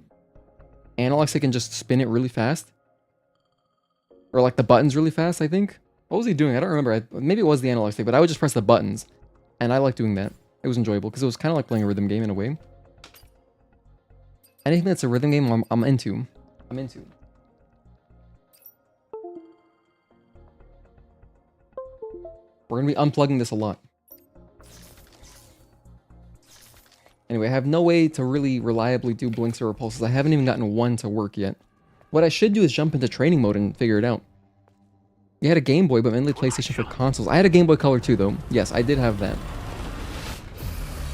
analog stick and just spin it really fast. Or like the buttons really fast, I think. What was he doing? I don't remember. Maybe it was the analog stick, but I would just press the buttons. And I like doing that. It was enjoyable because it was kind of like playing a rhythm game in a way. Anything that's a rhythm game, I'm into. We're going to be unplugging this a lot. Anyway, I have no way to really reliably do blinks or repulses. I haven't even gotten one to work yet. What I should do is jump into training mode and figure it out. You had a Game Boy, but mainly PlayStation for consoles. I had a Game Boy Color too, though. Yes, I did have that.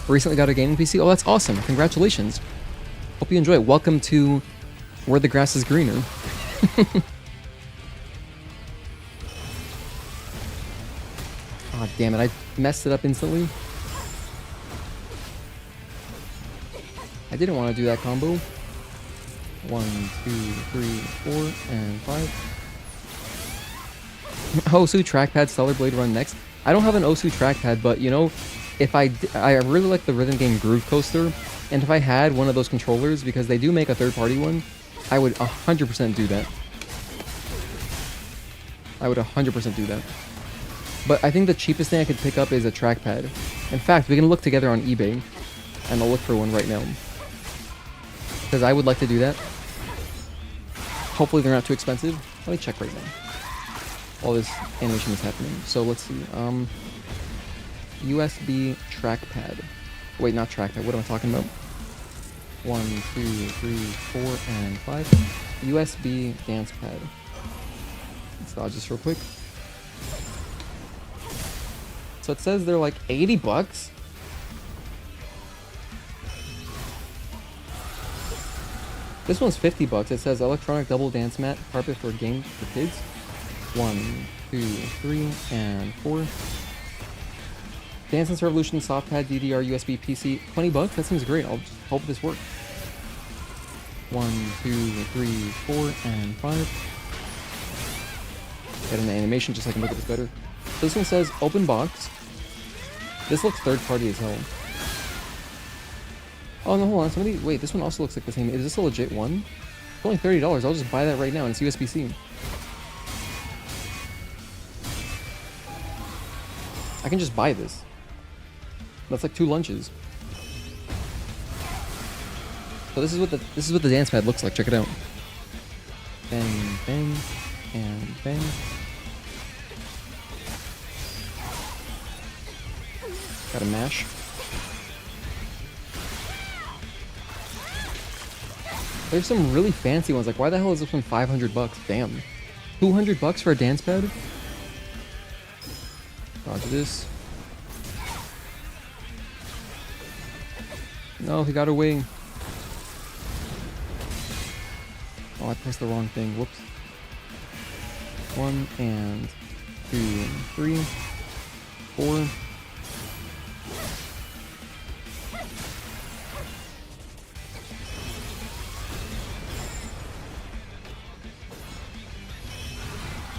Recently got a gaming PC. Oh, that's awesome. Congratulations. Hope you enjoy it. Welcome to Where the Grass is Greener. Ah, damn it. I messed it up instantly. I didn't want to do that combo. 1, 2, 3, 4, and 5. Osu trackpad, Stellar Blade run next. I don't have an Osu trackpad, but you know, if I really like the rhythm game Groove Coaster, and if I had one of those controllers, because they do make a third-party one, I would 100% do that. I would 100% do that. But I think the cheapest thing I could pick up is a trackpad. In fact, we can look together on eBay, and I'll look for one right now. Because I would like to do that. Hopefully they're not too expensive. Let me check right now. All this animation is happening. So let's see. USB trackpad. Wait, not trackpad. What am I talking about? 1, 2, 3, 4, and 5. USB dance pad. Let's dodge this real quick. So it says they're like 80 bucks. This one's 50 bucks. It says electronic double dance mat, carpet for game for kids. 1, 2, 3, and 4. Dance Dance Revolution soft pad DDR USB PC. 20 bucks? That seems great. I'll just hope this works. 1, 2, 3, 4, and 5. Get an animation just so I can look at this better. So this one says open box. This looks third party as hell. Oh no, hold on. Somebody, wait, this one also looks like the same. Is this a legit one? It's only $30. I'll just buy that right now, and it's USB-C. I can just buy this. That's like 2 lunches. So this is what the dance pad looks like. Check it out. Bang, bang, and bang. Gotta mash. There's some really fancy ones. Like, why the hell is this one 500 bucks? Damn. 200 bucks for a dance pad? Dodge this. No, he got away. Oh, I pressed the wrong thing. Whoops. 1 and 2 and 3, 4.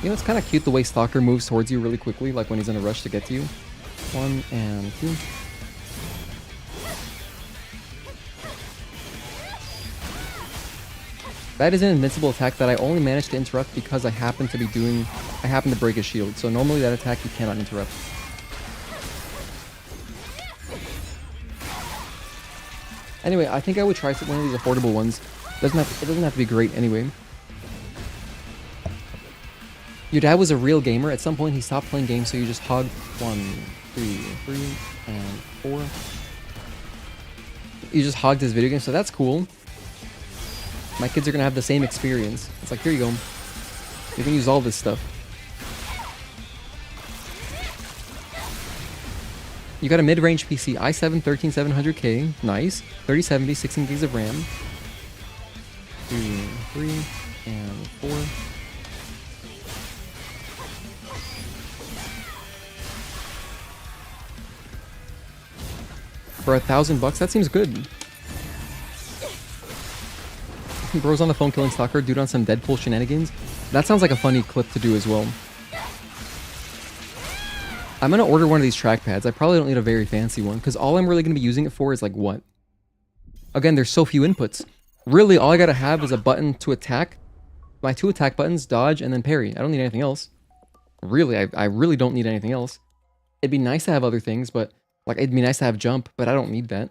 You know, it's kind of cute the way Stalker moves towards you really quickly, like when he's in a rush to get to you. 1 and 2. That is an invincible attack that I only managed to interrupt because I happened to break his shield. So normally that attack you cannot interrupt. Anyway, I think I would try one of these affordable ones. It doesn't have to be great anyway. Your dad was a real gamer. At some point he stopped playing games, so you just hogged 1, 2, 3, and 4. You just hogged his video game, so that's cool. My kids are gonna have the same experience. It's like, here you go. You can use all this stuff. You got a mid-range PC, i7 13700K, nice. 3070, 16 gigs of RAM. 2, 3, and 4. For $1,000, that seems good. Bro's on the phone killing Stalker, dude on some Deadpool shenanigans. That sounds like a funny clip to do as well. I'm gonna order one of these trackpads. I probably don't need a very fancy one, because all I'm really gonna be using it for is like what? Again, there's so few inputs. Really, all I gotta have is a button to attack. My 2 attack buttons, dodge, and then parry. I don't need anything else. Really, I really don't need anything else. It'd be nice to have other things, but like it'd be nice to have jump, but I don't need that.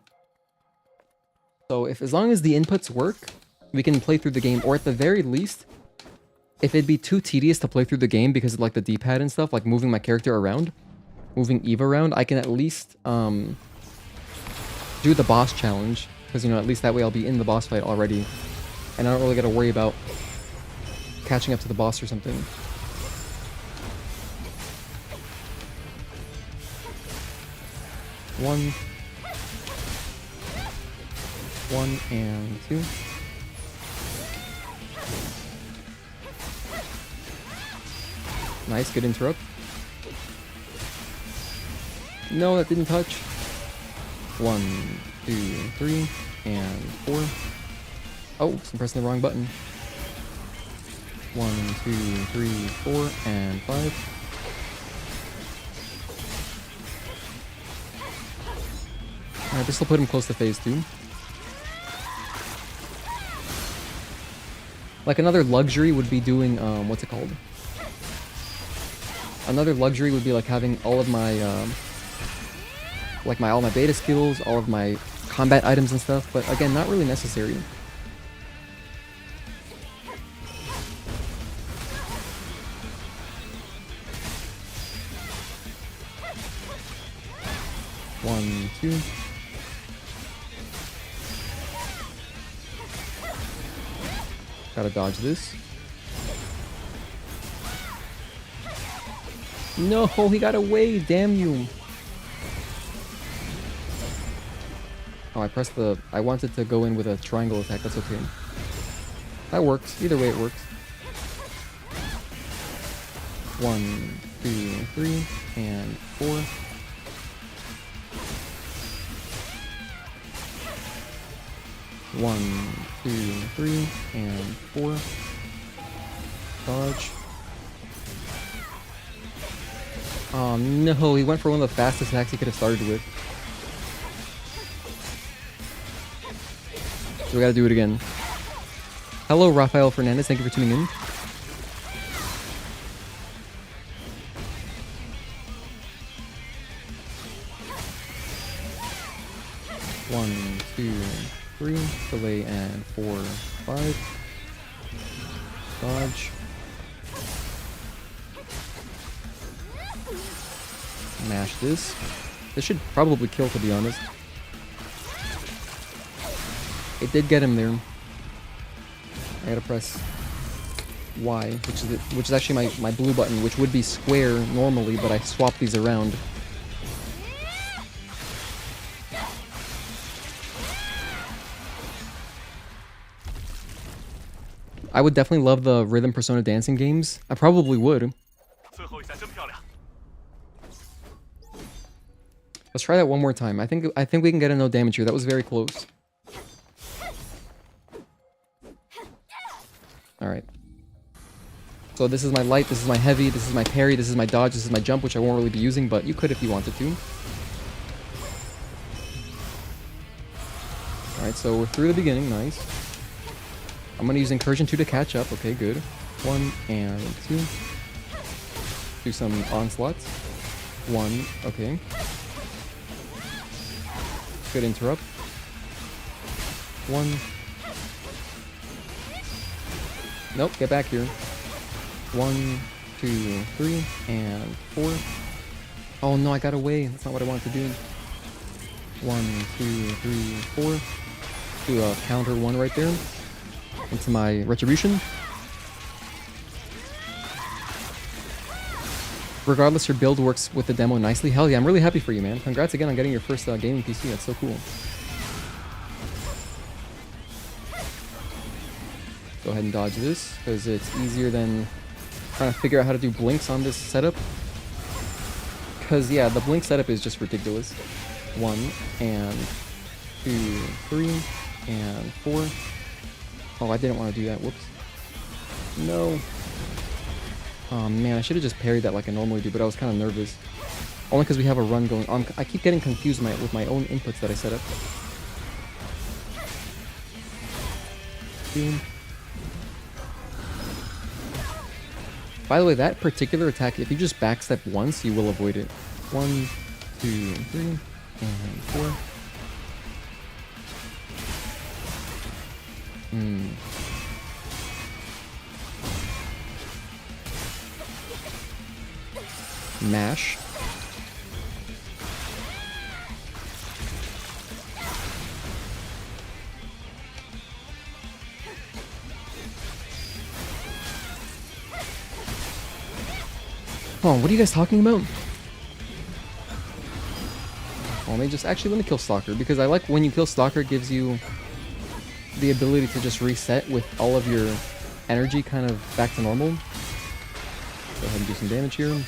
So as long as the inputs work, we can play through the game, or at the very least, if it'd be too tedious to play through the game because of like the D-pad and stuff, like moving my character around, moving Eve around, I can at least do the boss challenge, because, you know, at least that way I'll be in the boss fight already, and I don't really got to worry about catching up to the boss or something. One and 2. Nice, good interrupt. No, that didn't touch. 1, 2, 3, and 4. Oh, I'm pressing the wrong button. 1, 2, 3, 4, and 5. Alright, this will put him close to phase 2. Like another luxury would be doing, what's it called? Another luxury would be like having all of my, all my beta skills, all of my combat items and stuff, but again, not really necessary. One, 2. Gotta dodge this. No, he got away, damn you. Oh, I wanted to go in with a triangle attack, that's okay. That works, either way it works. 1, 2, 3, and 4. One, 2, 3, and 4. Dodge. Oh no, he went for one of the fastest attacks he could have started with. So we gotta do it again. Hello, Rafael Fernandez, thank you for tuning in. One, 2, 3, delay, and 4, 5. Dodge. Mash this. This should probably kill, to be honest. It did get him there. I gotta press Y, which is actually my blue button, which would be square normally, but I swapped these around. I would definitely love the rhythm persona dancing games. I probably would. Let's try that one more time. I think we can get a no damage here. That was very close. Alright. So this is my light, this is my heavy, this is my parry, this is my dodge, this is my jump, which I won't really be using, but you could if you wanted to. Alright, so we're through the beginning, nice. I'm gonna use Incursion 2 to catch up, okay, good. 1 and 2. Do some onslaughts. 1, okay. Good interrupt. 1. Nope, get back here. 1, 2, 3, and 4. Oh no, I got away. That's not what I wanted to do. 1, 2, 3, 4. Do a counter 1 right there. Into my retribution. Regardless, your build works with the demo nicely. Hell yeah, I'm really happy for you, man. Congrats again on getting your first gaming PC. That's so cool. Go ahead and dodge this, because it's easier than trying to figure out how to do blinks on this setup. Because, yeah, the blink setup is just ridiculous. 1, and 2, 3, and 4. Oh, I didn't want to do that. Whoops. No. Oh, man, I should have just parried that like I normally do, but I was kind of nervous. Only because we have a run going on. I keep getting confused with my own inputs that I set up. Boom. By the way, that particular attack, if you just backstep once, you will avoid it. 1, 2, 3, and 4. Mash. Oh, what are you guys talking about? Oh, let me kill Stalker, because I like when you kill Stalker, it gives you the ability to just reset with all of your energy kind of back to normal. Go ahead and do some damage here.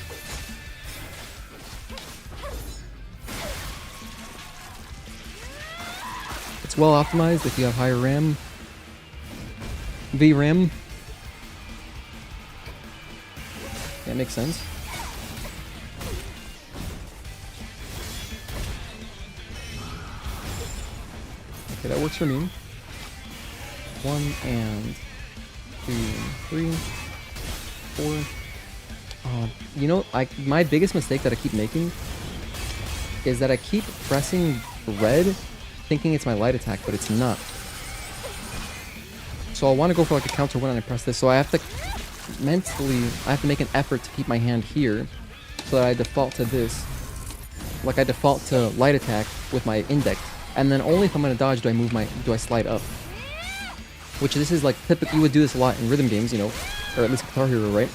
It's well optimized if you have higher RAM. VRAM. That makes sense. Okay, that works for me. 1 and 2, 3, 4. Oh, you know, my biggest mistake that I keep making is that I keep pressing red thinking it's my light attack, but it's not. So I want to go for like a counter 1 and I press this, so I have to make an effort to keep my hand here so that I default to this. Like I default to light attack with my index, and then only if I'm gonna dodge do I slide up. Which this is like, typically you would do this a lot in rhythm games, you know, or at least Guitar Hero, right?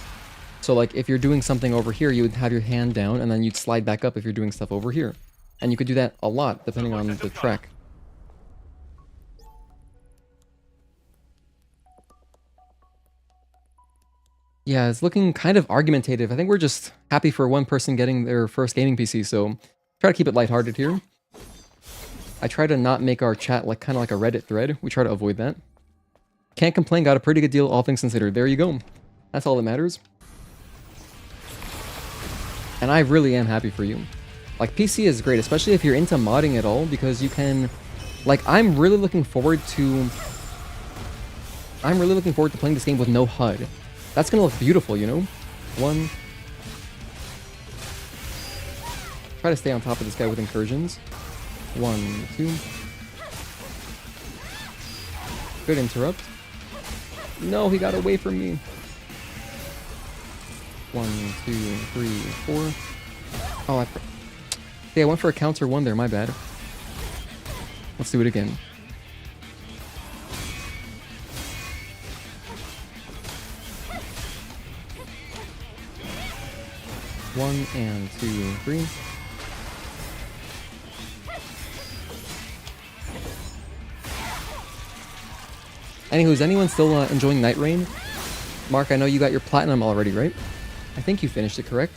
So like if you're doing something over here, you would have your hand down and then you'd slide back up if you're doing stuff over here. And you could do that a lot depending on the track. Yeah, it's looking kind of argumentative. I think we're just happy for one person getting their first gaming PC, so try to keep it lighthearted here. I try to not make our chat like kind of like a Reddit thread. We try to avoid that. Can't complain, got a pretty good deal, all things considered. There you go. That's all that matters. And I really am happy for you. Like, PC is great, especially if you're into modding at all, because you can... Like, I'm really looking forward to playing this game with no HUD. That's gonna look beautiful, you know? 1. Try to stay on top of this guy with incursions. 1, 2. Good interrupt. No, he got away from me. 1, 2, 3, 4. Oh, I went for a counter 1 there, my bad. Let's do it again. One and 2, 3. Anywho, is anyone still enjoying Night Rain? Mark, I know you got your platinum already, right? I think you finished it, correct?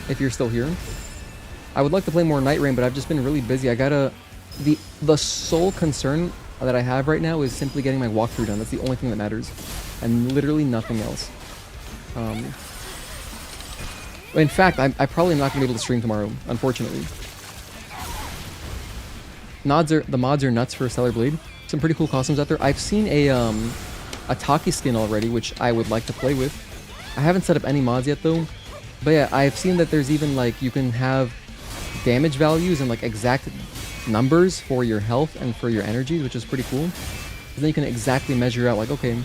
If you're still here. I would like to play more Night Rain, but I've just been really busy. I gotta... The sole concern that I have right now is simply getting my walkthrough done. That's the only thing that matters. And literally nothing else. In fact, I'm probably not going to be able to stream tomorrow, unfortunately. The mods are nuts for Stellar Blade. Some pretty cool costumes out there. I've seen a Taki skin already, which I would like to play with. I haven't set up any mods yet, though. But yeah, I've seen that there's even, like, you can have damage values and, like, exact numbers for your health and for your energies, which is pretty cool. Then you can exactly measure out, like, okay,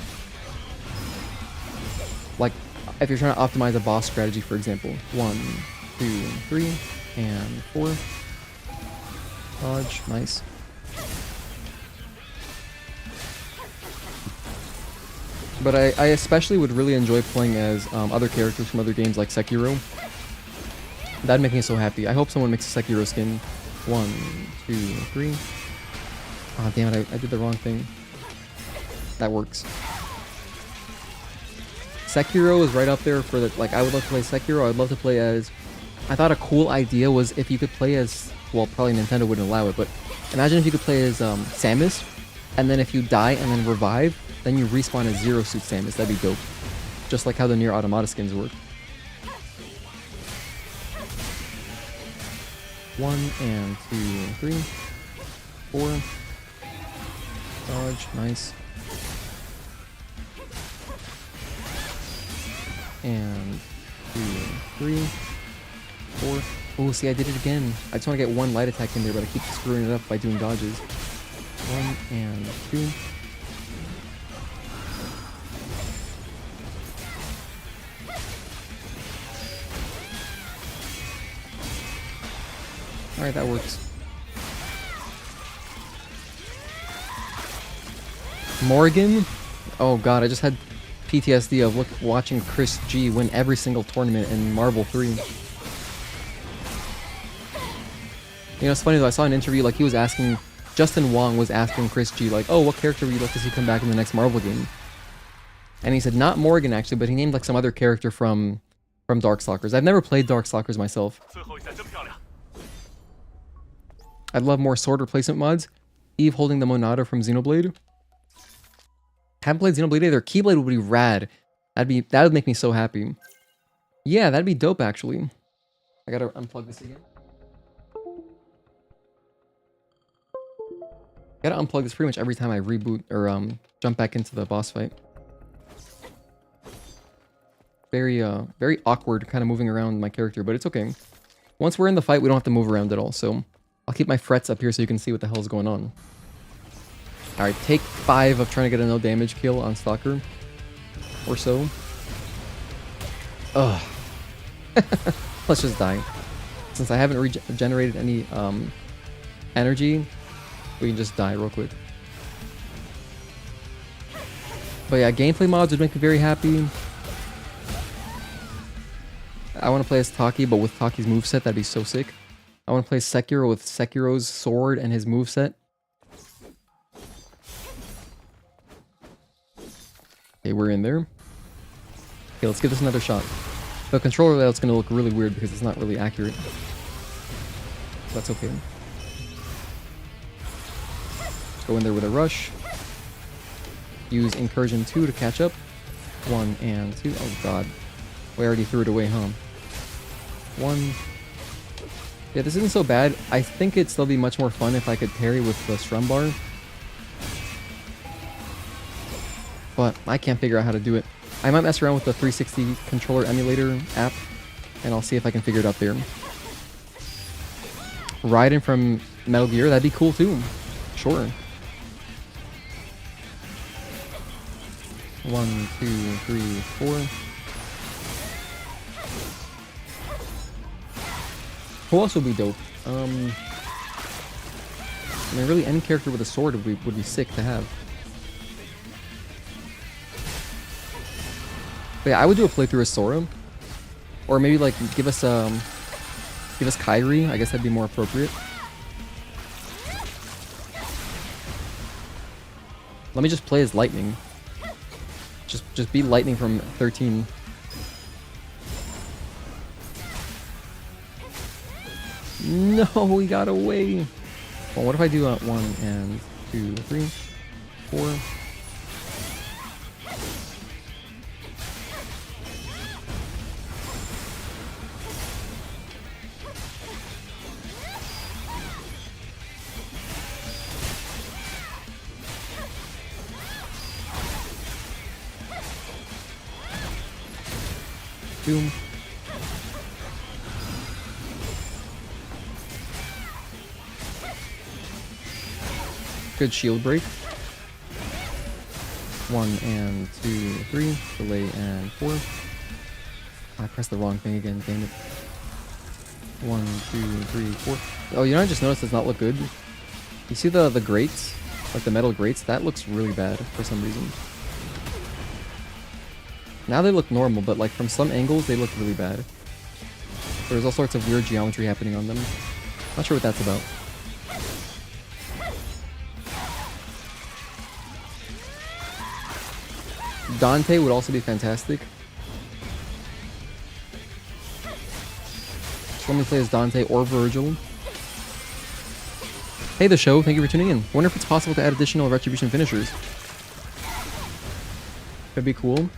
like, if you're trying to optimize a boss strategy, for example, 1, 2, 3, and 4. Dodge, nice. But I especially would really enjoy playing as other characters from other games like Sekiro. That'd make me so happy. I hope someone makes a Sekiro skin. 1, 2, 3. Oh damn it, I did the wrong thing. That works. Sekiro is right up there for the, like, I would love to play Sekiro. I'd love to play as, I thought a cool idea was if you could play as, well, probably Nintendo wouldn't allow it, but imagine if you could play as Samus, and then if you die and then revive, then you respawn as Zero Suit Samus. That'd be dope. Just like how the Nier Automata skins work. 1 and 2, 3, 4. Dodge, nice. And 2, 3, 4. Oh, see, I did it again. I just want to get one light attack in there, but I keep screwing it up by doing dodges. 1 and 2. Alright, that works. Morgan? Oh god, I just had PTSD of watching Chris G win every single tournament in Marvel 3. You know, it's funny though, I saw an interview, like, he was asking, Justin Wong was asking Chris G, like, oh, what character would you like to see come back in the next Marvel game? And he said, not Morgan, actually, but he named, like, some other character from Darkstalkers. I've never played Darkstalkers myself. I'd love more sword replacement mods. Eve holding the Monada from Xenoblade. Haven't played Xenoblade either. Keyblade would be rad. That would make me so happy. Yeah, that'd be dope, actually. I gotta unplug this again. Gotta unplug this pretty much every time I reboot or jump back into the boss fight. Very awkward kind of moving around my character, but it's okay. Once we're in the fight, we don't have to move around at all, so I'll keep my frets up here so you can see what the hell's going on. Alright, take 5 of trying to get a no damage kill on Stalker. Or so. Ugh. Let's just die. Since I haven't regenerated any energy, we can just die real quick. But yeah, gameplay mods would make me very happy. I want to play as Taki, but with Taki's moveset, that'd be so sick. I want to play Sekiro with Sekiro's sword and his moveset. Okay, we're in there. Okay, let's give this another shot. The controller layout's going to look really weird because it's not really accurate. That's okay. Go in there with a rush. Use Incursion 2 to catch up. 1 and 2. Oh god. We already threw it away, huh? 1. Yeah, this isn't so bad. I think it'd still be much more fun if I could parry with the strum bar. But I can't figure out how to do it. I might mess around with the 360 controller emulator app, and I'll see if I can figure it out there. Raiden from Metal Gear, that'd be cool too. Sure. 1, 2, 3, 4. Who else would be dope? I mean, really, any character with a sword would be sick to have. But yeah, I would do a playthrough as Sora, or maybe like give us Kairi. I guess that'd be more appropriate. Let me just play as lightning. Just beat lightning from 13. No, we got away. Well, what if I do 1 and 2, 3, 4? Boom. Good shield break. 1 and 2, 3. Delay and 4. I pressed the wrong thing again, damn it. 1, 2, 3, 4. Oh, you know, I just noticed does not look good. You see the grates? Like the metal grates? That looks really bad for some reason. Now they look normal, but like from some angles they look really bad. There's all sorts of weird geometry happening on them. Not sure what that's about. Dante would also be fantastic. So let me play as Dante or Virgil. Hey, the show, thank you for tuning in. Wonder if it's possible to add additional Retribution finishers. Could be cool.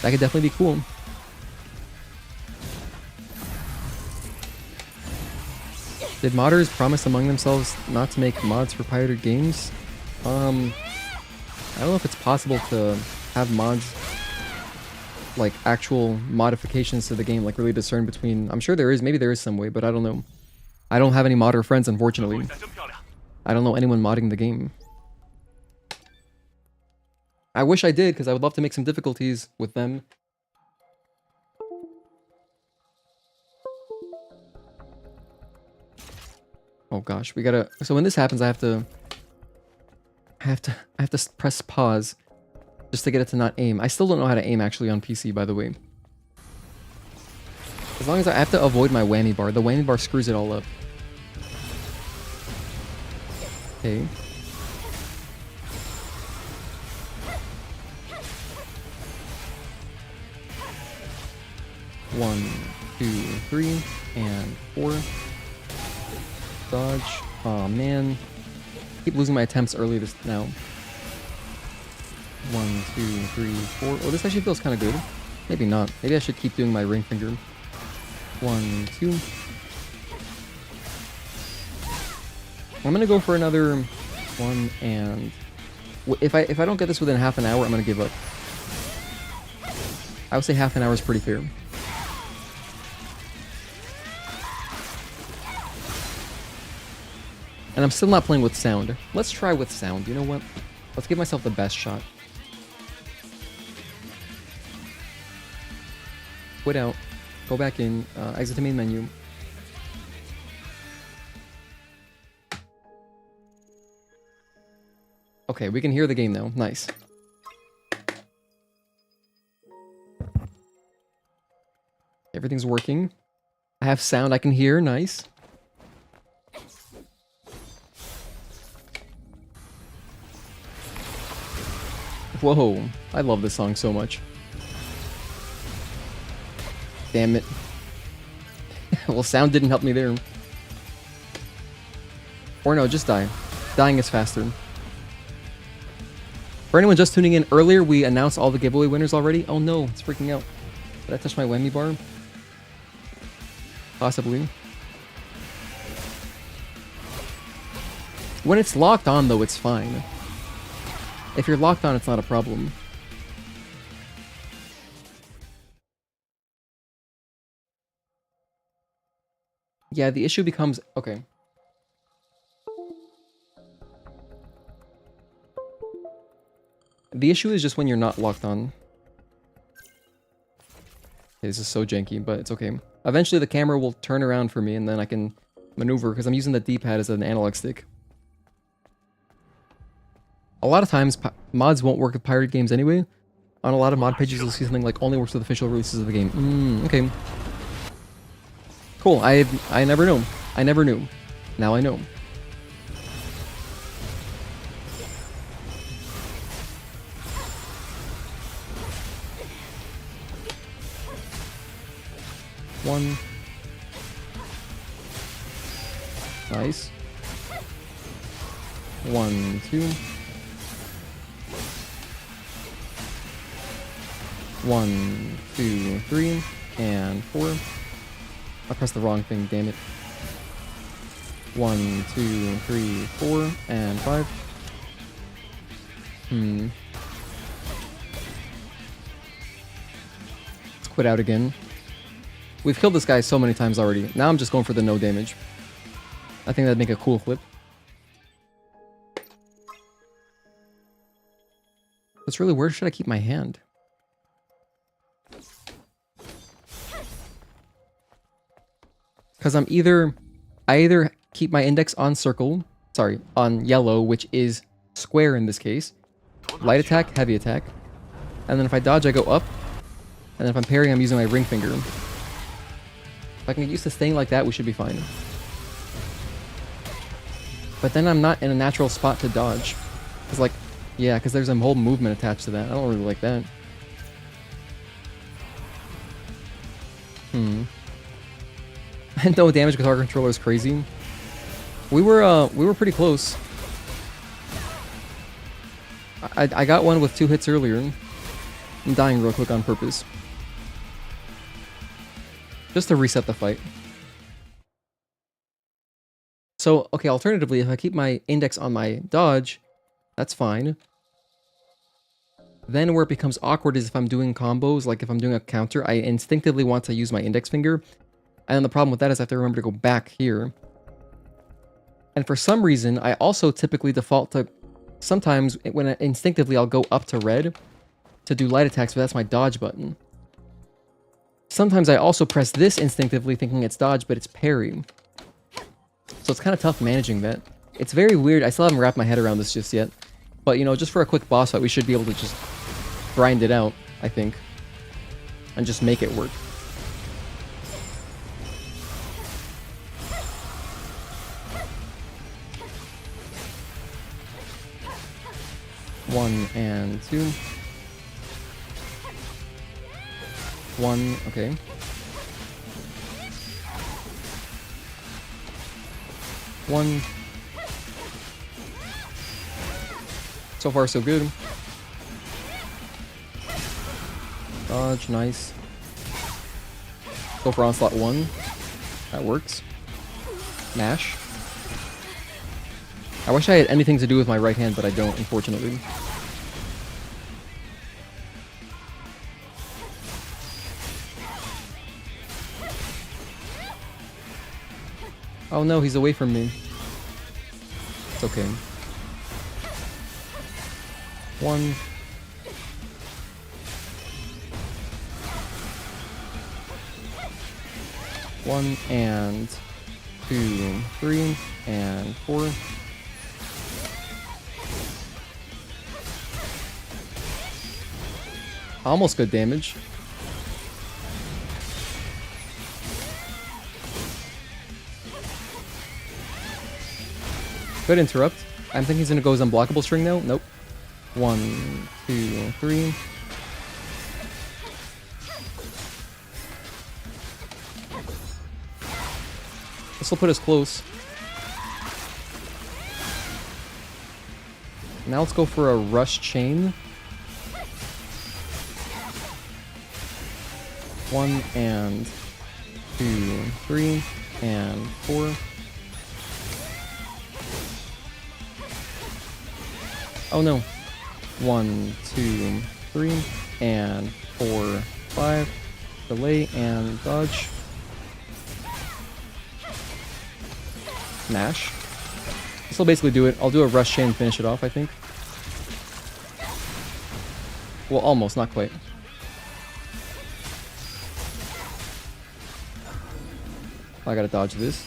That could definitely be cool. Did modders promise among themselves not to make mods for pirated games? I don't know if it's possible to have mods, like actual modifications to the game, like really discern between... I'm sure there is, maybe there is some way, but I don't know. I don't have any modder friends, unfortunately. I don't know anyone modding the game. I wish I did, because I would love to make some difficulties with them. Oh gosh, we gotta... So when this happens, I have to press pause just to get it to not aim. I still don't know how to aim actually on PC, by the way. As long as I have to avoid my whammy bar. The whammy bar screws it all up. Okay. One, 2, 3, and 4. Dodge. Aw, man. Keep losing my attempts early this now. 1, 2, 3, 4. Oh, this actually feels kind of good. Maybe not. Maybe I should keep doing my ring finger. 1, 2. I'm gonna go for another 1 and... If I don't get this within half an hour, I'm gonna give up. I would say half an hour is pretty fair. And I'm still not playing with sound. Let's try with sound. You know what? Let's give myself the best shot. Quit out. Go back in. Exit to main menu. Okay, we can hear the game now. Nice. Everything's working. I have sound I can hear. Nice. Whoa, I love this song so much. Damn it. Well, sound didn't help me there. Or no, just die. Dying is faster. For anyone just tuning in, earlier we announced all the giveaway winners already. Oh no, it's freaking out. Did I touch my whammy bar? Possibly. When it's locked on though, it's fine. If you're locked on, it's not a problem. Yeah, the issue becomes... Okay. The issue is just when you're not locked on. Okay, this is so janky, but it's okay. Eventually the camera will turn around for me and then I can maneuver because I'm using the D-pad as an analog stick. A lot of times, mods won't work with pirate games anyway. On a lot of mod pages, you'll see something like only works with official releases of the game. Okay. Cool. I never knew. I never knew. Now I know. 1. Nice. 1, 2. 1, 2, 3, and 4. I pressed the wrong thing, damn it. 1, 2, 3, 4, and 5. Let's quit out again. We've killed this guy so many times already. Now I'm just going for the no damage. I think that'd make a cool flip. That's really, where should I keep my hand? Because I either keep my index on circle, sorry, on yellow, which is square in this case, light attack, heavy attack, and then if I dodge, I go up, and then if I'm parrying, I'm using my ring finger. If I can get used to staying like that, we should be fine. But then I'm not in a natural spot to dodge. Because like, yeah, because there's a whole movement attached to that. I don't really like that. And no damage guitar controller is crazy. We were pretty close. I got one with 2 hits earlier. I'm dying real quick on purpose. Just to reset the fight. So, okay, alternatively, if I keep my index on my dodge, that's fine. Then where it becomes awkward is if I'm doing combos, like if I'm doing a counter, I instinctively want to use my index finger. And then the problem with that is I have to remember to go back here. And for some reason, I also typically default to... Sometimes, when instinctively I'll go up to red to do light attacks, but that's my dodge button. Sometimes I also press this instinctively thinking it's dodge, but it's parry. So it's kind of tough managing that. It's very weird. I still haven't wrapped my head around this just yet. But, you know, just for a quick boss fight, we should be able to just grind it out, I think. And just make it work. One and 2. 1, okay. 1. So far, so good. Dodge, nice. Go for onslaught 1. That works. Mash. I wish I had anything to do with my right hand, but I don't, unfortunately. Oh no, he's away from me. It's okay. 1. One and 2, 3, and 4. Almost good damage. Good interrupt. I'm thinking he's gonna go his unblockable string now. Nope. 1, 2, 3. This will put us close. Now let's go for a rush chain. 1 and 2, 3, and 4. Oh no. 1, 2, 3, and 4, 5. Delay and dodge. Smash. This will basically do it. I'll do a rush chain and finish it off, I think. Well, almost, not quite. I gotta dodge this.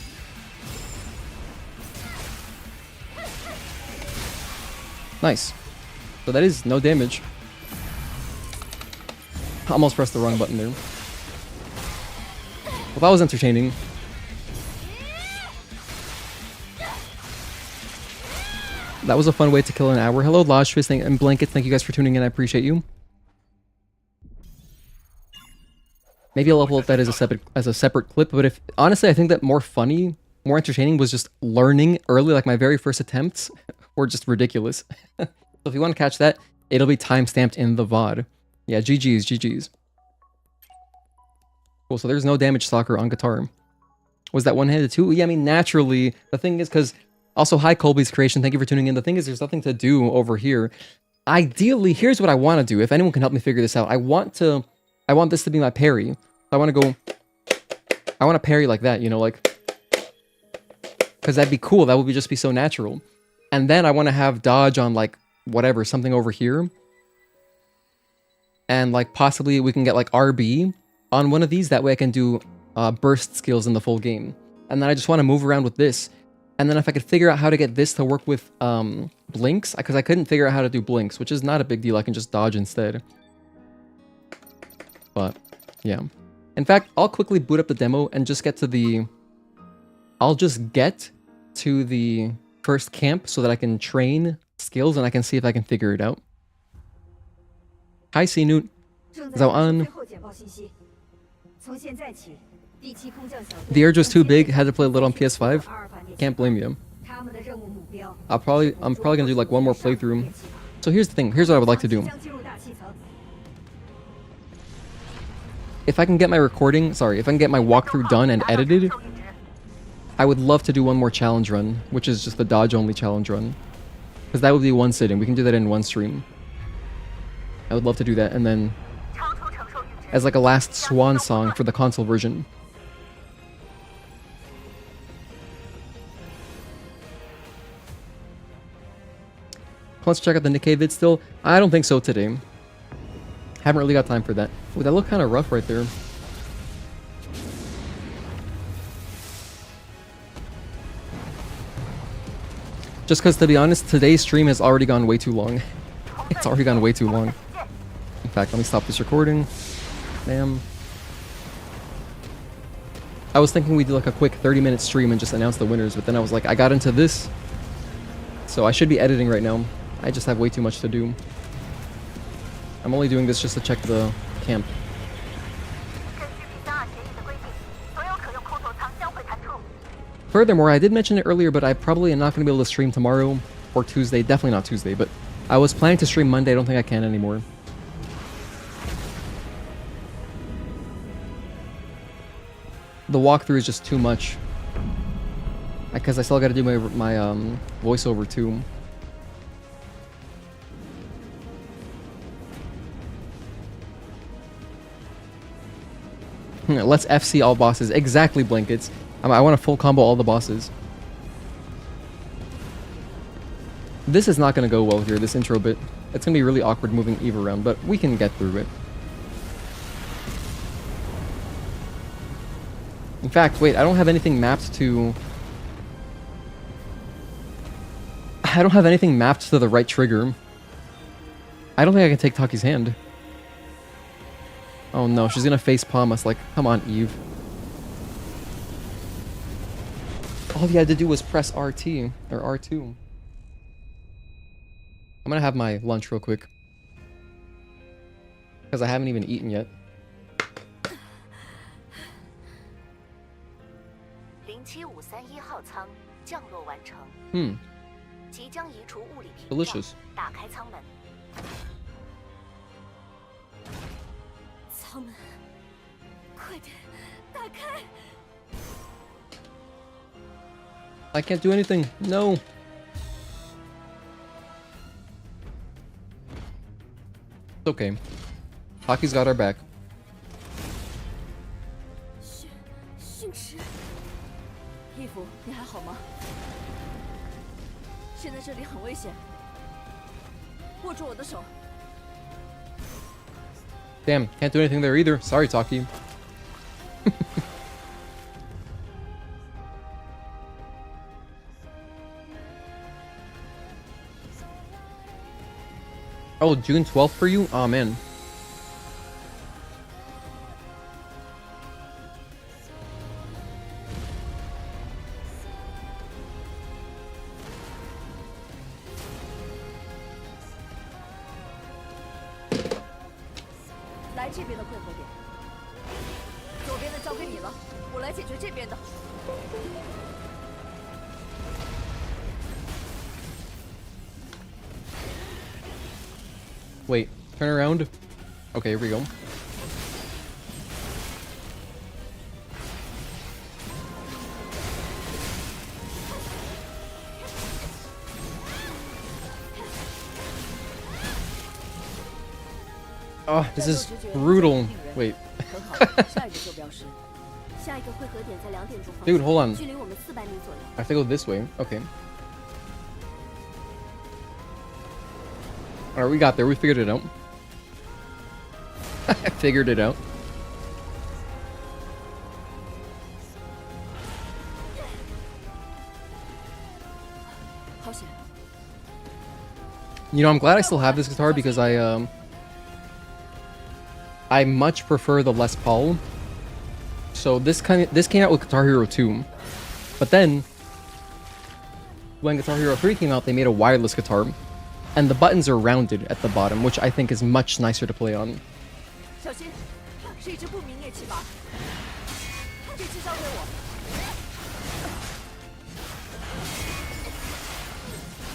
Nice. So that is no damage. Almost pressed the wrong button there. Well, that was entertaining. That was a fun way to kill an hour. Hello, Lodge Twist and Blankets. Thank you guys for tuning in. I appreciate you. Maybe I'll upload that as a separate clip. But if honestly, I think that more funny, more entertaining was just learning early. Like my very first attempts were just ridiculous. So if you want to catch that, it'll be timestamped in the VOD. Yeah, GG's, GG's. Cool. So there's no damage Stalker on guitar. Was that one-handed too? Yeah, I mean naturally. The thing is, because also hi Colby's creation. Thank you for tuning in. The thing is, there's nothing to do over here. Ideally, here's what I want to do. If anyone can help me figure this out, I want this to be my parry. I want to parry like that, you know, like, because that'd be cool. That would just be so natural. And then I want to have dodge on like whatever, something over here. And like possibly we can get like RB on one of these. That way I can do burst skills in the full game. And then I just want to move around with this. And then if I could figure out how to get this to work with blinks, because I couldn't figure out how to do blinks, which is not a big deal. I can just dodge instead. But yeah. In fact, I'll quickly boot up the demo and just get to the... I'll just get to the first camp so that I can train skills and I can see if I can figure it out. Hi, Sinut. Zao-an. The urge was too big, had to play a little on PS5. Can't blame you. I'm probably gonna do like one more playthrough. So here's the thing, here's what I would like to do. If I can get my if I can get my walkthrough done and edited, I would love to do one more challenge run, which is just the dodge only challenge run. Because that would be one sitting, we can do that in one stream. I would love to do that, and then as like a last swan song for the console version. Let's check out the Nikkei vid still. I don't think so today. Haven't really got time for that. Ooh, that looked kind of rough right there. Just because, to be honest, today's stream has already gone way too long. It's already gone way too long. In fact, let me stop this recording. Damn. I was thinking we'd do like a quick 30-minute stream and just announce the winners, but then I was like, I got into this. So I should be editing right now. I just have way too much to do. I'm only doing this just to check the camp. Furthermore, I did mention it earlier, but I probably am not going to be able to stream tomorrow or Tuesday. Definitely not Tuesday, but I was planning to stream Monday. I don't think I can anymore. The walkthrough is just too much. Because I still got to do my voiceover too. Let's FC all bosses. Exactly, Blankets. I want to full combo all the bosses. This is not going to go well here, this intro bit. It's going to be really awkward moving Eve around, but we can get through it. In fact, wait, I don't have anything mapped to... I don't have anything mapped to the right trigger. I don't think I can take Taki's hand. Oh no, she's gonna face palm us like, come on, Eve. All you had to do was press RT, or R2. I'm gonna have my lunch real quick. Because I haven't even eaten yet. Delicious. I can't do anything. No. It's okay. Taki's got our back. Damn, can't do anything there either. Sorry, Taki. Oh, June 12th for you? Oh, man. Wait, turn around. Okay, here we go. Oh, this is brutal. Wait. Dude, hold on. I have to go this way. Okay. Alright, we got there. We figured it out. I figured it out. You know, I'm glad I still have this guitar because I much prefer the Les Paul. So this came out with Guitar Hero 2. But then when Guitar Hero 3 came out, they made a wireless guitar. And the buttons are rounded at the bottom, which I think is much nicer to play on.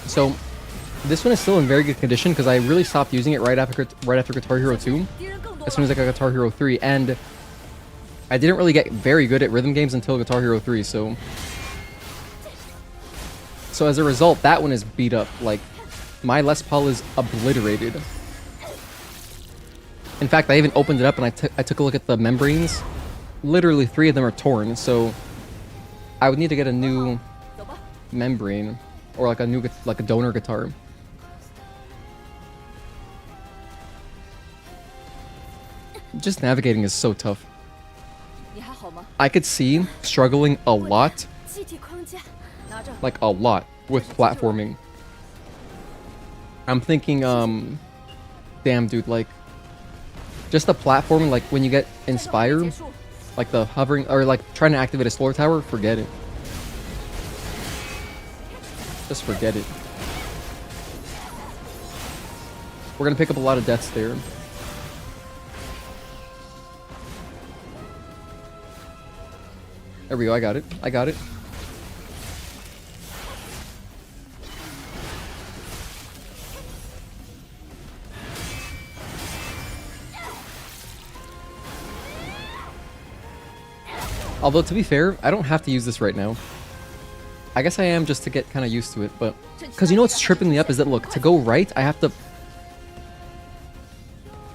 So this one is still in very good condition because I really stopped using it right after Guitar Hero 2. As soon as I got Guitar Hero 3, and I didn't really get very good at rhythm games until Guitar Hero 3, so as a result, that one is beat up. Like, my Les Paul is obliterated. In fact, I even opened it up and I took a look at the membranes. Literally 3 of them are torn, so I would need to get a new membrane or like a donor guitar. Just navigating is so tough. I could see struggling a lot, like a lot, with platforming. I'm thinking, damn dude, like, just the platforming, like when you get inspired, like the hovering, or like trying to activate a slower tower, forget it. Just forget it. We're gonna pick up a lot of deaths there. There we go, I got it. I got it. Although, to be fair, I don't have to use this right now. I guess I am just to get kind of used to it, but... Because you know what's tripping me up is that, look, to go right, I have to...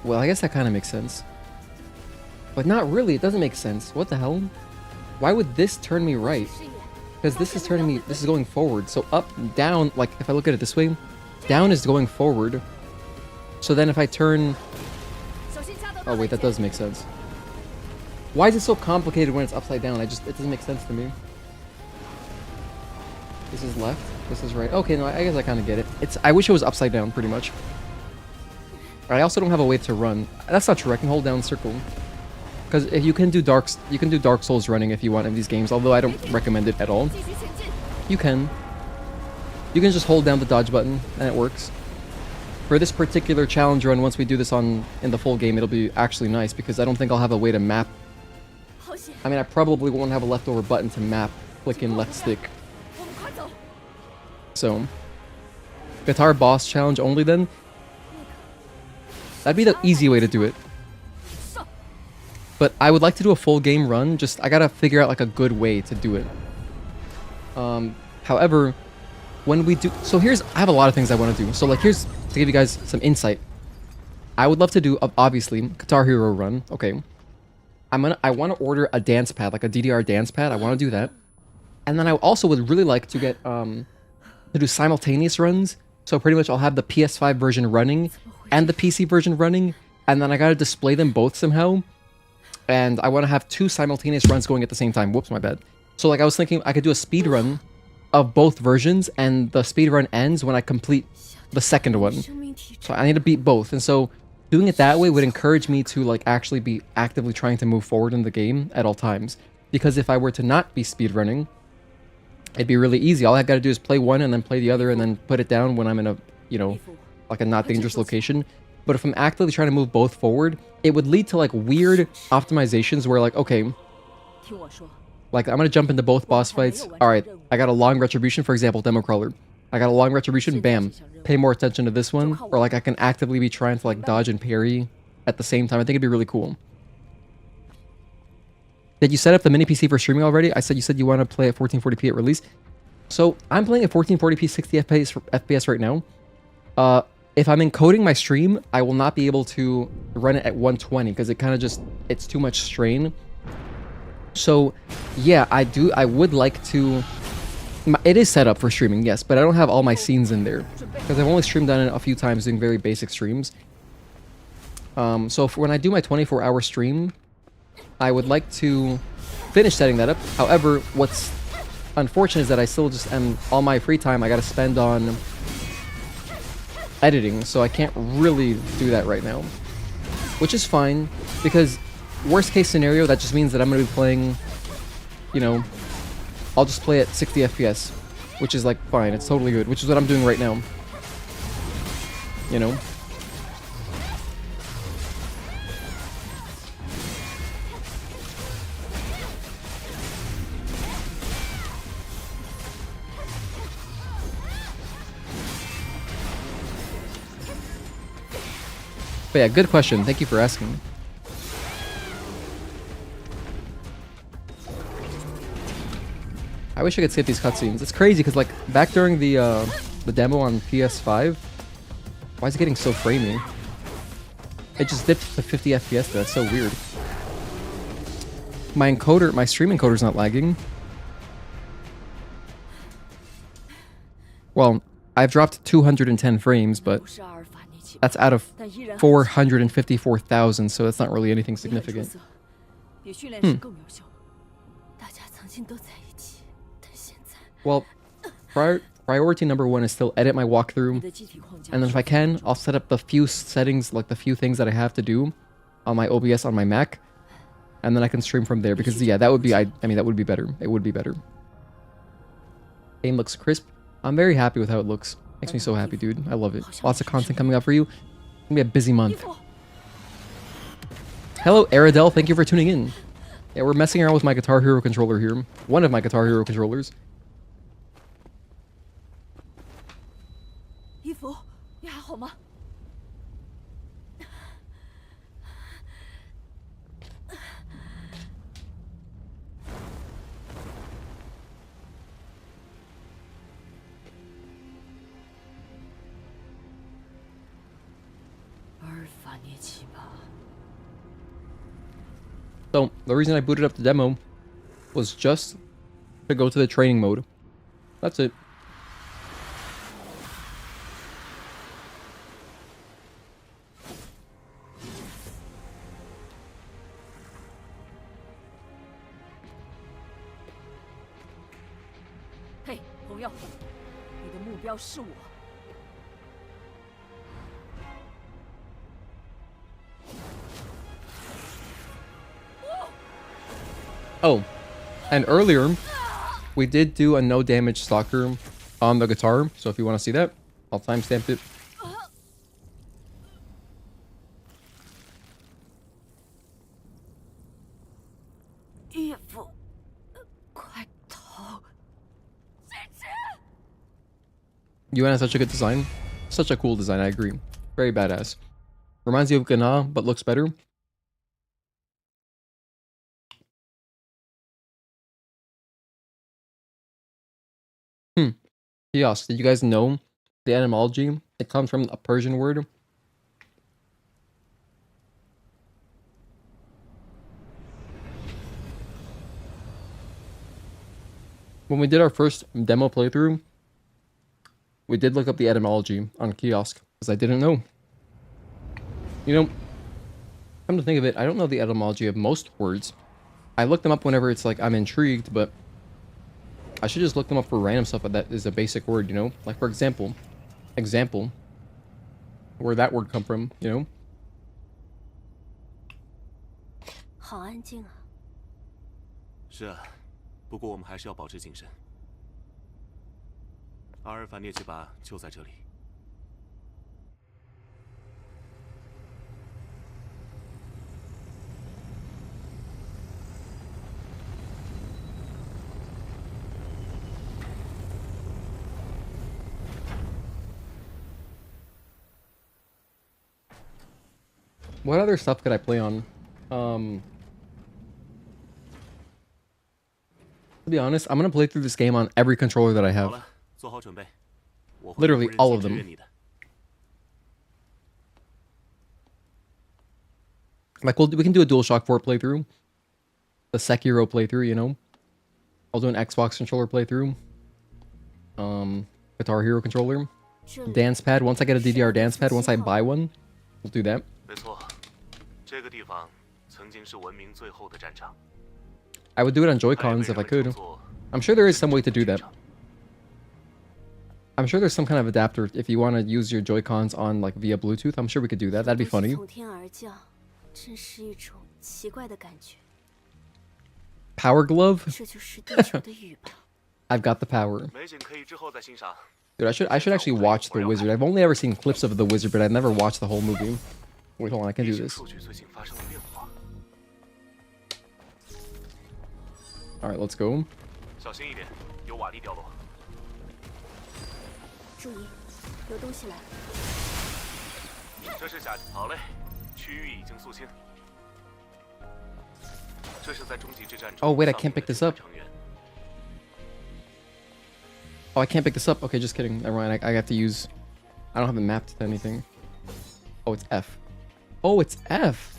Well, I guess that kind of makes sense. But not really, it doesn't make sense. What the hell? Why would this turn me right? Because this is turning me... This is going forward. So up, down, like, if I look at it this way, down is going forward. So then if I turn... Oh, wait, that does make sense. Why is it so complicated when it's upside down? It doesn't make sense to me. This is left. This is right. Okay, no, I guess I kind of get it. I wish it was upside down, pretty much. I also don't have a way to run. That's not true. I can hold down circle. Because if you can do Dark Souls running if you want in these games, although I don't recommend it at all. You can. You can just hold down the dodge button, and it works. For this particular challenge run, once we do this in the full game, it'll be actually nice, because I don't think I'll have a way to map. I mean, I probably won't have a leftover button to map clicking left stick. So, guitar boss challenge only then? That'd be the easy way to do it. But I would like to do a full game run, just I gotta figure out like a good way to do it. However, when we do... So I have a lot of things I want to do. So like here's, to give you guys some insight. I would love to do, obviously, Guitar Hero run, okay. I want to order a dance pad, like a DDR dance pad, I want to do that. And then I also would really like to get, to do simultaneous runs. So pretty much I'll have the PS5 version running, and the PC version running, and then I gotta display them both somehow. And I want to have 2 simultaneous runs going at the same time. Whoops, my bad. So like I was thinking I could do a speed run of both versions, and the speed run ends when I complete the second one. So I need to beat both, and so doing it that way would encourage me to like actually be actively trying to move forward in the game at all times. Because if I were to not be speed running, it'd be really easy. All I gotta do is play one and then play the other and then put it down when I'm in a, you know, like a not dangerous location. But if I'm actively trying to move both forward, it would lead to like weird optimizations where like, okay, Like, I'm gonna jump into both boss fights. Alright, I got a long retribution, for example, demo crawler. I got a long retribution, bam. Pay more attention to this one. Or like I can actively be trying to like dodge and parry at the same time. I think it'd be really cool. Did you set up the mini PC for streaming already? I said you said you want to play at 1440p at release. So I'm playing at 1440p 60 FPS right now. If I'm encoding my stream, I will not be able to run it at 120 because it kind of just, it's too much strain. So yeah, I would like to, it is set up for streaming, yes, but I don't have all my scenes in there because I've only streamed on it a few times doing very basic streams. So when I do my 24-hour stream, I would like to finish setting that up. However, what's unfortunate is that I still just am, all my free time I gotta spend on editing, so I can't really do that right now. Which is fine, because worst case scenario, that just means that I'm gonna be playing, you know, I'll just play at 60 FPS, which is like fine, it's totally good, which is what I'm doing right now. You know? But yeah, good question. Thank you for asking. I wish I could skip these cutscenes. It's crazy because like back during the demo on PS5, why is it getting so framey? It just dipped to 50 FPS. That's so weird. My encoder, my stream encoder's not lagging. Well, I've dropped 210 frames, but that's out of 454,000, so that's not really anything significant. Well, priority number one is still edit my walkthrough, and then if I can, I'll set up the few settings, like the few things that I have to do on my OBS on my Mac, and then I can stream from there, because yeah, that would be, I mean, that would be better. It would be better. Game looks crisp. I'm very happy with how it looks. Makes me so happy, dude. I love it. Lots of content coming up for you. It's gonna be a busy month. Hello, Aradel. Thank you for tuning in. Yeah, we're messing around with my Guitar Hero controller here. One of my Guitar Hero controllers. So, the reason I booted up the demo was just to go to the training mode. That's it. Hey, 朋友，你的目标是我。 Oh, and earlier, we did do a no damage Stalker on the guitar, so if you want to see that, I'll timestamp it. UN has such a good design. Such a cool design, I agree. Very badass. Reminds you of Gana, but looks better. Kiosk, did you guys know the etymology? It comes from a Persian word. When we did our first demo playthrough, we did look up the etymology on Kiosk, because I didn't know. You know, come to think of it, I don't know the etymology of most words. I look them up whenever it's like I'm intrigued, but I should just look them up for random stuff that is a basic word, you know? Like, for example, where that word come from, you know? 好安静啊。是啊，不过我们还是要保持谨慎。阿尔法涅奇巴就在这里。What other stuff could I play on? To be honest, I'm gonna play through this game on every controller that I 好 have. 了，做好准备，我会 Literally 无人 all 机 of 支 them. 援你的。 Like, we can do a DualShock 4 playthrough. The Sekiro playthrough, you know? I'll do an Xbox controller playthrough. Guitar Hero controller. 这里 Dance pad. Once I get a 是 DDR 我的 dance 服 pad, 务 once I 信号 buy one, we'll do that. 没错，这个地方曾经是文明最后的战场。 I would do it on 还被 Joy-Cons if 人 I 们称 could. 作 I'm sure there is some way to do 战 that. 场 I'm sure there's some kind of adapter if you want to use your Joy-Cons on, like, via Bluetooth. I'm sure we could do that. That'd be 东西 funny. 从天而降，真是一种奇怪的感觉。 Power glove? 这就是地球的雨吧？ I've got the power. 美景可以之后再欣赏。 Dude, I should actually watch The Wizard. I've only ever seen clips of The Wizard, but I've never watched the whole movie. Wait, hold on, I can 地 do 形 this. 数据最近发生了变化， Alright, let's go. 小心一点，有瓦砾掉落。 注意，有东西来。 这是下好嘞，区域已经肃清。这是在终极之战中 Oh, wait, I 丧 can't 命的 pick this 军团 up. 成员 Oh, I can't pick this up. Okay, just kidding. Never mind. I have to use... I don't have it mapped to anything. Oh, it's F. Oh, it's F.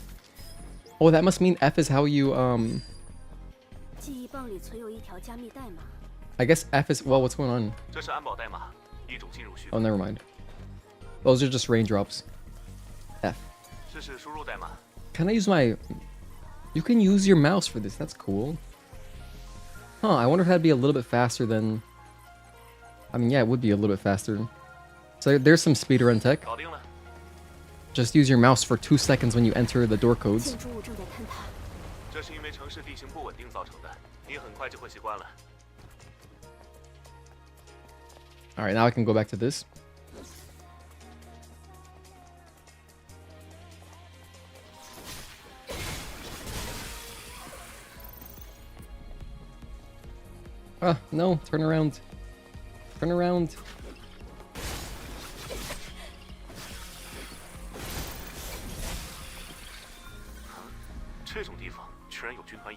Oh, that must mean F is how you, 记忆棒里存有一条加密代码， I guess F is... Well, what's going on? 这是安保代码，一种进入序 Oh, never mind. Those are just raindrops. F. 这是输入代码， Can I use my... You can use your mouse for this. That's cool. Huh, I wonder if that'd be a little bit faster than... I mean, yeah, it would be a little bit faster. So there's some speedrun tech. 搞定了。 Just use your mouse for 2 seconds when you enter the door codes. 建筑物正在坍塌。 这是因为城市地形不稳定造成的，你很快就会习惯了。 Alright, now I can go back to this. Ah, no, turn around. Turn around.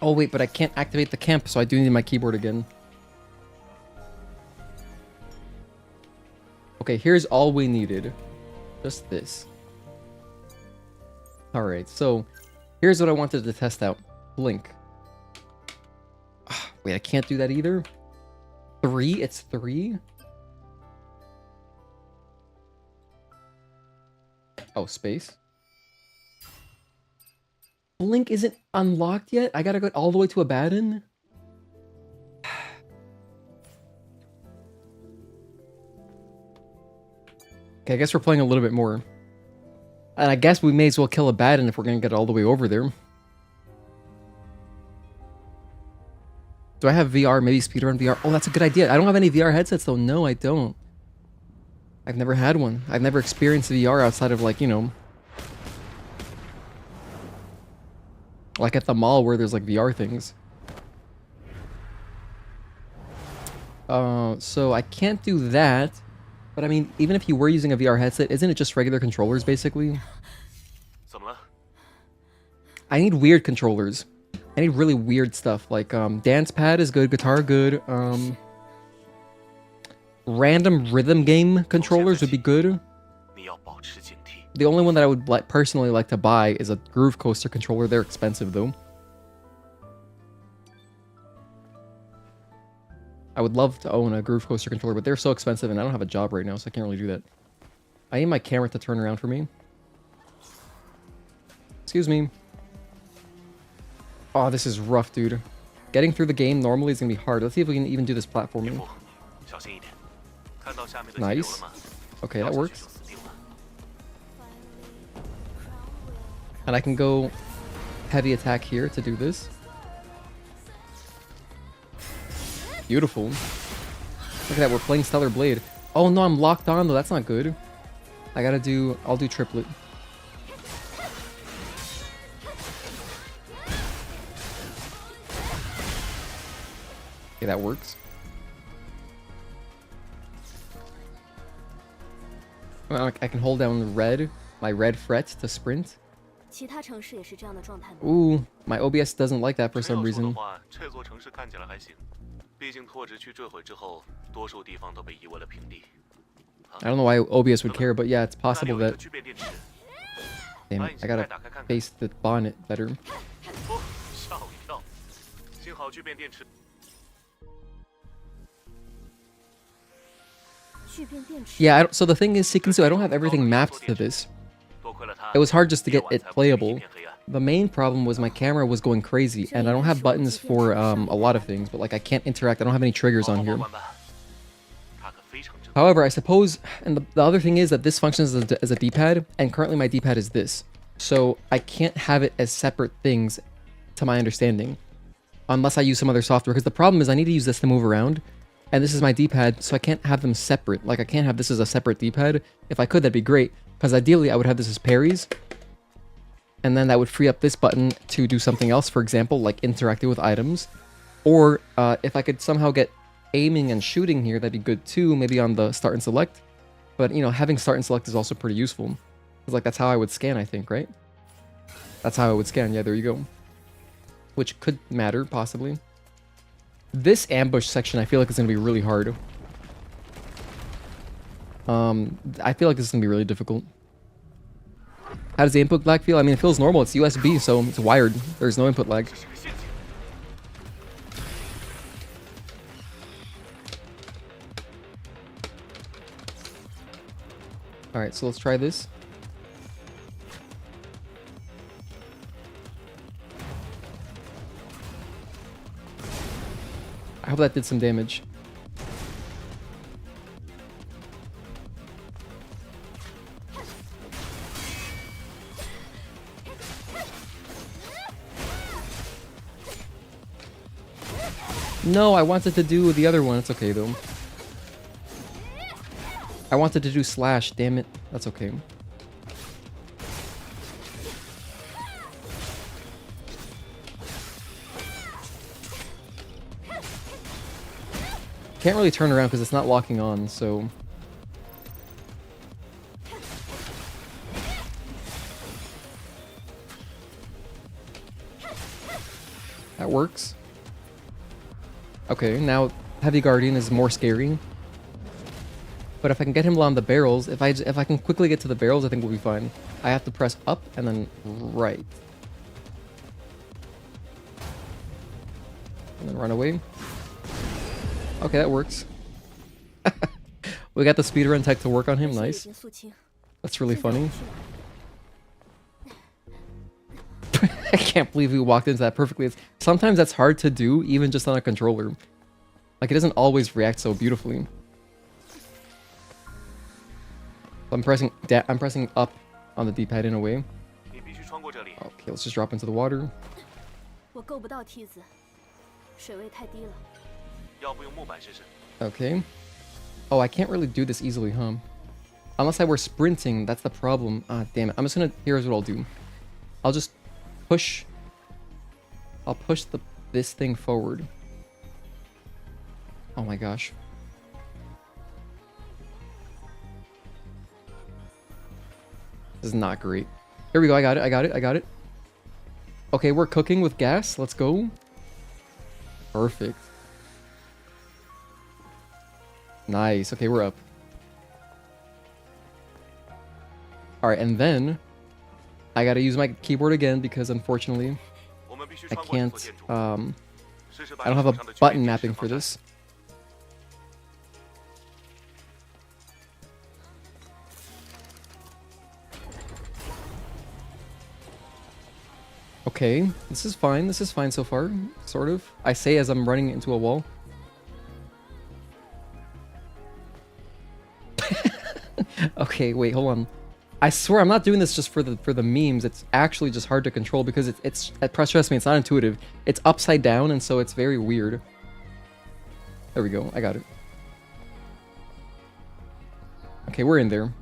Oh wait, but I can't activate the camp, so I do need my keyboard again. Okay, here's all we needed. Just this. Alright, so here's what I wanted to test out. Blink. Wait, I can't do that either? 3? It's 3? Oh, space. Blink isn't unlocked yet? I gotta go all the way to Abaddon? Okay, I guess we're playing a little bit more. And I guess we may as well kill Abaddon if we're gonna get all the way over there. Do I have VR? Maybe speedrun VR? Oh, that's a good idea. I don't have any VR headsets though. No, I don't. I've never had one. I've never experienced VR outside of, like, you know, like at the mall where there's like VR things. So I can't do that. But I mean, even if you were using a VR headset, isn't it just regular controllers basically? 怎么了？ I need weird controllers. I need really weird stuff. Like dance pad is good, guitar good. Random rhythm game controllers would be good. 你要保持警惕。 The only one that I would personally like to buy is a Groove Coaster controller. They're expensive though. I would love to own a Groove Coaster controller, but they're so expensive and I don't have a job right now, so I can't really do that. I need my camera to turn around for me. Excuse me. Oh, this is rough, dude. Getting through the game normally is gonna be hard. Let's see if we can even do this platforming. 不，小心一点。看到下面的 Nice. 激流了吗？ Okay, that 掉下去 works. 就死定了。 And I can go heavy attack here to do this. Beautiful. Look at that, we're playing Stellar Blade. Oh no, I'm locked on though, that's not good. I'll do triplet. Okay, that works. Well, I can hold down red, my red fret to sprint. 其他城市也是这样的状态吗？ Ooh, my OBS doesn't like that for 真 some 要说的 reason. 话，这座城市看起来还行，毕竟拓殖区坠毁之后，多数地方都被夷为了平地。 I don't know why OBS would care, but yeah, it's 那里 possible 有一个 that... 聚变电池， Damn 把 it, 引 I 擎盖 gotta 打开看看。 face the bonnet better. 吓我一跳，幸好聚变电池。聚变电池。 Yeah, so the thing is, Sequensu, I don't have everything mapped to this. 多亏了它， It was hard just to 夜 get 晚 it 才不至于一 playable. 片黑暗。 The main problem was my camera was going crazy, and I don't have buttons for a lot of things, but like I can't interact, I don't have any triggers on here. 好好玩吧，它可非常正。 However, I suppose, and the other thing is that this functions as a D-pad, and currently my D-pad is this. So I can't have it as separate things, to my understanding, unless I use some other software, because the problem is I need to use this to move around, and this is my D-pad, so I can't have them separate. Like I can't have this as a separate D-pad. If I could, that'd be great, because ideally I would have this as parries, and then that would free up this button to do something else, for example, like interacting with items. Or if I could somehow get aiming and shooting here, that'd be good too, maybe on the start and select. But, you know, having start and select is also pretty useful. Because, like, that's how I would scan, I think, right? That's how I would scan, yeah, there you go. Which could matter, possibly. This ambush section, I feel like is going to be really hard. I feel like this is going to be really difficult. How does the input lag feel? I mean, it feels normal. It's USB, so it's wired. There's no input lag. 这是个陷阱。 Alright, so let's try this. I hope that did some damage. No, I wanted to do the other one. It's okay, though. I wanted to do slash, damn it. That's okay. Can't really turn around because it's not locking on, so... That works. Okay, now Heavy Guardian is more scary. But if I can get him on the barrels, if I can quickly get to the barrels, I think we'll be fine. I have to press up and then right. And then run away. Okay, that works. We got the speedrun tech to work on him, nice. That's really funny. I can't believe we walked into that perfectly. Sometimes that's hard to do, even just on a controller. Like, it doesn't always react so beautifully. I'm pressing up on the D-pad in a way. 你必须穿过这里。 Okay, let's just drop into the water. 我够不到梯子，水位太低了。要不用木板试试？ Okay. Oh, I can't really do this easily, huh? Unless I were sprinting, that's the problem. Ah, damn it. I'm just gonna... Here's what I'll do. I'll just push... I'll push this thing forward. Oh my gosh. This is not great. Here we go. I got it. Okay, we're cooking with gas. Let's go. Perfect. Nice. Okay, we're up. Alright, and then I gotta use my keyboard again because unfortunately 我们必须 I 穿过这座 can't 建筑。 试试把 I don't 引 have 擎上 a 的聚变 button 电池 mapping 放 for 上。 this. Okay, this is fine. This is fine so far, sort of. I say as I'm running into a wall. Okay, wait, hold on. I swear I'm not doing this just for the memes. It's actually just hard to control because it's trust me, it's not intuitive. It's upside down and so it's very weird. There we go. I got it. Okay, we're in there.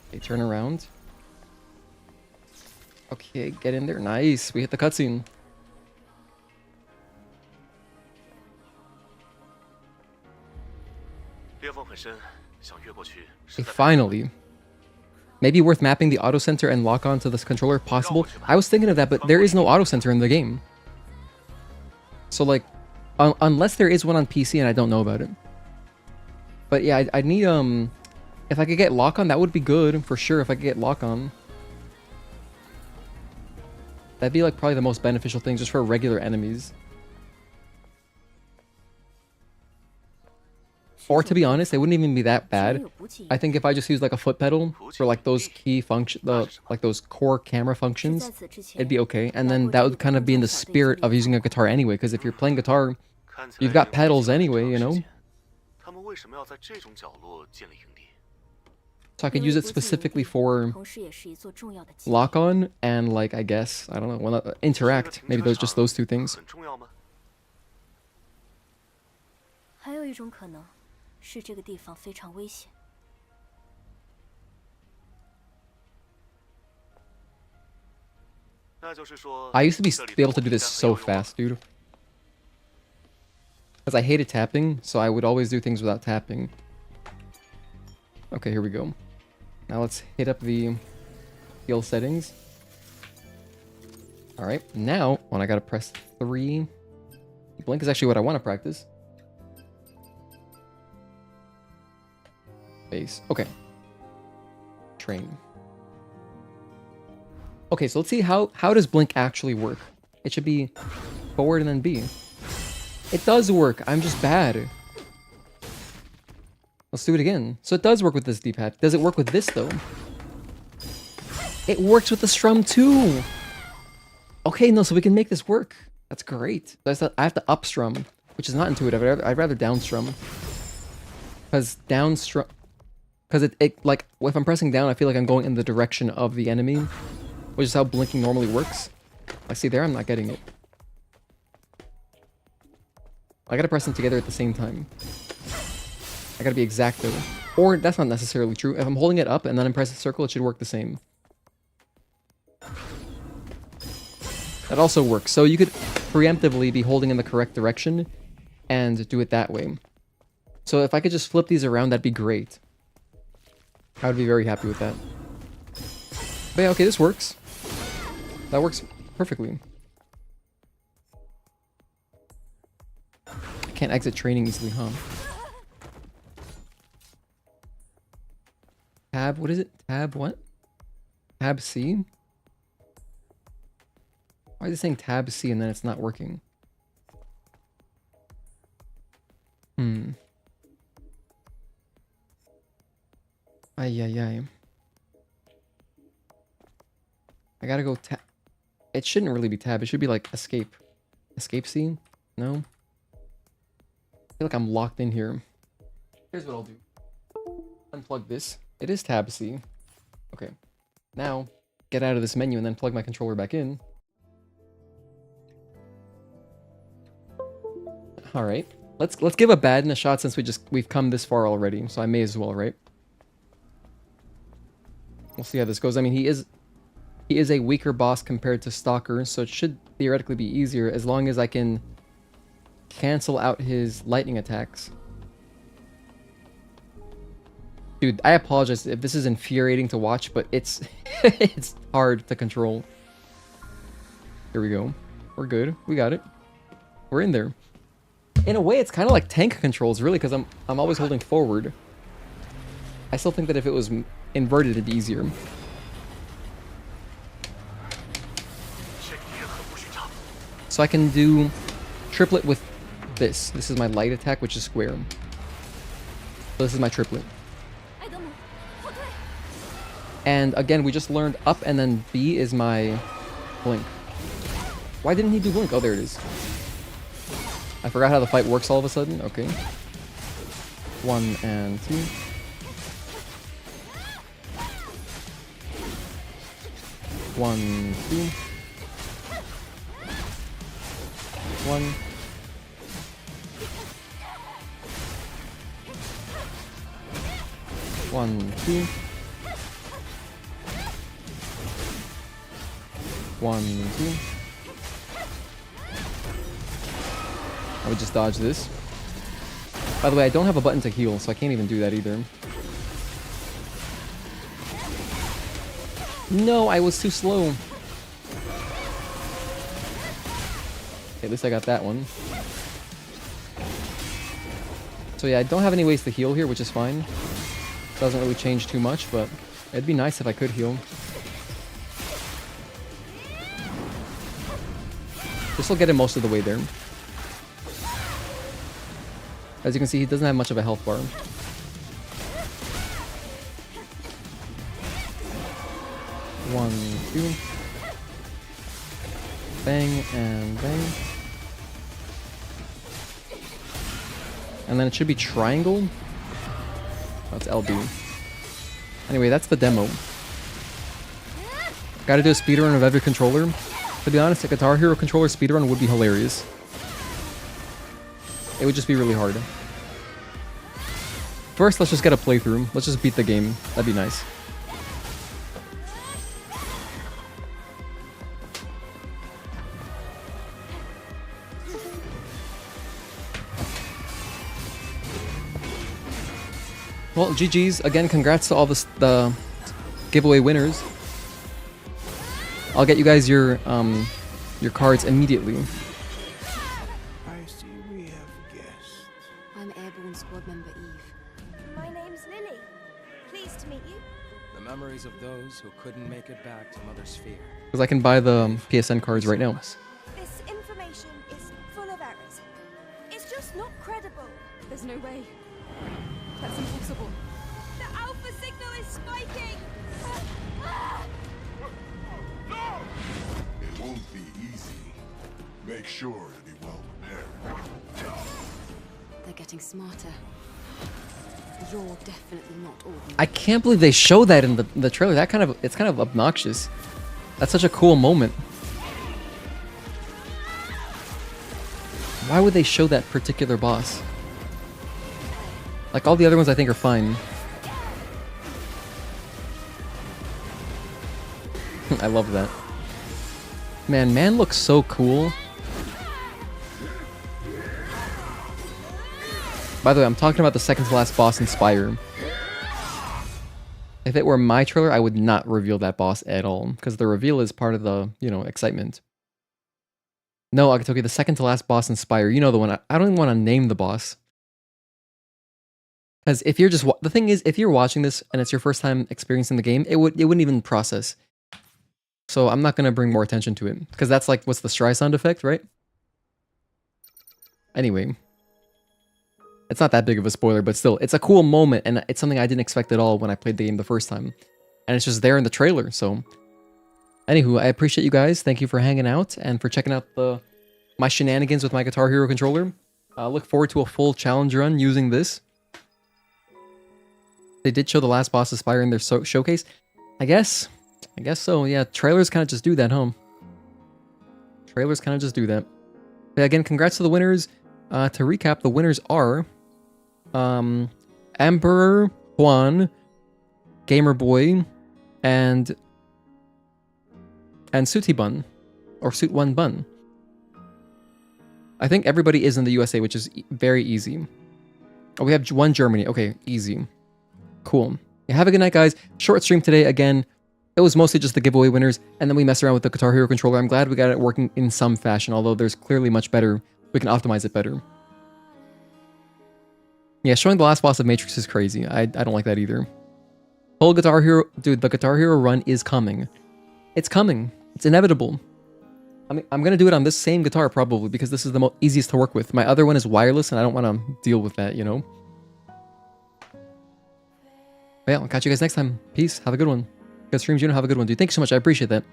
Okay, turn around. Okay, get in there. Nice. We hit the cutscene. 深，想越过去 Okay, 实在太 finally. Maybe worth mapping the auto center and lock on to this controller possible. I was thinking of that, but there is no auto center in the game. So like, unless there is one on PC and I don't know about it. But yeah, I need if I could get lock on, that would be good for sure. If I could get lock on, that'd be like probably the most beneficial thing just for regular enemies. Or to be honest, it wouldn't even be that bad. I think if I just use like a foot pedal for like those key function, like those core camera functions, it'd be okay. And then that would kind of be in the spirit of using a guitar anyway. Because if you're playing guitar, 看起来 you've got 已经 pedals 进行了 anyway, 很 you 长 know. 时间他们为什么要在这种角落建立营地？ So I could use it specifically for 同时也是一座重要的基地。 lock on and like I guess I don't know, well, interact. Maybe those just those two things. 很重要吗？ 还有一种可能，是这个地方非常危险。 那就是说 I used to be 这里的 able to do 应 this 该很 so 有用吧 fast, dude. Because I hated tapping, so I would always do things without tapping. Okay, here we go. Now let's hit up the skill settings. Alright, now, when I gotta press 3. Blink is actually what I want to practice. Base. Okay. Train. Okay, so let's see how does blink actually work. It should be forward and then B. It does work. I'm just bad. Let's do it again. So it does work with this D-pad. Does it work with this though? It works with the strum too. Okay, no, so we can make this work. That's great. I have to up strum, which is not intuitive. I'd rather down strum. Because down strum, because it like if I'm pressing down, I feel like I'm going in the direction of the enemy, which is how blinking normally works. I see there, I'm not getting it. I gotta press them together at the same time. I gotta be exact though. Or that's not necessarily true. If I'm holding it up and then I'm pressing circle, it should work the same. That also works. So you could preemptively be holding in the correct direction and do it that way. So if I could just flip these around, that'd be great. I would be very happy with that. But yeah, okay, this works. That works perfectly. I can't exit training easily, huh? Tab, what is it? Tab what? Tab C? Why is it saying tab C and then it's not working? Ay, ay, ay. I gotta go tab. It shouldn't really be tab. It should be like escape. Escape C? No? I feel like I'm locked in here. Here's what I'll do. Unplug this. It is tab C. Okay. Now, get out of this menu and then plug my controller back in. Alright. Let's give Abaddon a shot since we've come this far already, so I may as well, right? We'll see how this goes. I mean, he is a weaker boss compared to Stalker, so it should theoretically be easier as long as I can cancel out his lightning attacks. Dude, I apologize if this is infuriating to watch, but it's it's hard to control. Here we go. We're good. We got it. We're in there. In a way, it's kind of like tank controls, really, because I'm always holding forward. I still think that if it was inverted, it'd be easier. So I can do triplet with this. This is my light attack, which is square. So this is my triplet. And again, we just learned up and then B is my blink. Why didn't he do blink? Oh, there it is. I forgot how the fight works all of a sudden. Okay. 1 and 2. 1, 2. 1. 1, 2. 1, 2. I would just dodge this. By the way, I don't have a button to heal, so I can't even do that either. No, I was too slow. Okay, at least I got that one. So yeah, I don't have any ways to heal here, which is fine. Doesn't really change too much, but it'd be nice if I could heal. This will get him most of the way there. As you can see, he doesn't have much of a health bar. One, two. Bang and bang. And then it should be triangle. Oh, it's LB. Anyway, that's the demo. Gotta do a speedrun of every controller. To be honest, a Guitar Hero controller speedrun would be hilarious. It would just be really hard. First, let's just get a playthrough. Let's just beat the game. That'd be nice. Well, GG's. Again, congrats to all the giveaway winners. I'll get you guys your cards immediately. I see we have guests. I'm Airborne Squad member Eve. My name's Lily. Pleased to meet you. The memories of those who couldn't make it back to Mother Sphere. Because I can buy the PSN cards right now. This information is full of errors. It's just not credible. There's no way. That's impossible. The alpha signal is spiking. It won't be easy. Make sure to be well prepared. They're getting smarter. You're definitely not ordinary. I can't believe they show that in the trailer. It's kind of obnoxious. That's such a cool moment. Why would they show that particular boss? Like, all the other ones I think are fine. I love that. Man looks so cool. By the way, I'm talking about the second to last boss in Spire. If it were my trailer, I would not reveal that boss at all, because the reveal is part of the, excitement. No, Akatoki, the second to last boss in Spire. You know the one. I don't even want to name the boss. Because if you're the thing is, if you're watching this and it's your first time experiencing the game, it wouldn't even process. So I'm not gonna bring more attention to it, because that's like, what's the Streisand effect, right? Anyway, it's not that big of a spoiler, but still, it's a cool moment, and it's something I didn't expect at all when I played the game the first time, and it's just there in the trailer. So, anywho, I appreciate you guys. Thank you for hanging out and for checking out my shenanigans with my Guitar Hero controller. I look forward to a full challenge run using this. They did show the last boss of Spire in their showcase. I guess so. Yeah, trailers kind of just do that, huh? Trailers kind of just do that. But again, congrats to the winners. To recap, the winners are Emperor Juan, Gamer Boy, and Sutibun, or Suit One Bun. I think everybody is in the USA, which is very easy. Oh, we have one Germany. Okay, easy. Cool. Yeah, have a good night, guys. Short stream today. Again, it was mostly just the giveaway winners, and then we messed around with the Guitar Hero controller. I'm glad we got it working in some fashion, although there's clearly much better. We can optimize it better. Yeah, showing the last boss of Matrix is crazy. I don't like that either. Whole Guitar Hero... Dude, the Guitar Hero run is coming. It's coming. It's inevitable. I mean, I'm going to do it on this same guitar, probably, because this is the easiest to work with. My other one is wireless, and I don't want to deal with that, But yeah, I'll catch you guys next time. Peace. Have a good one. Good streams, have a good one, dude. Thank you so much. I appreciate that.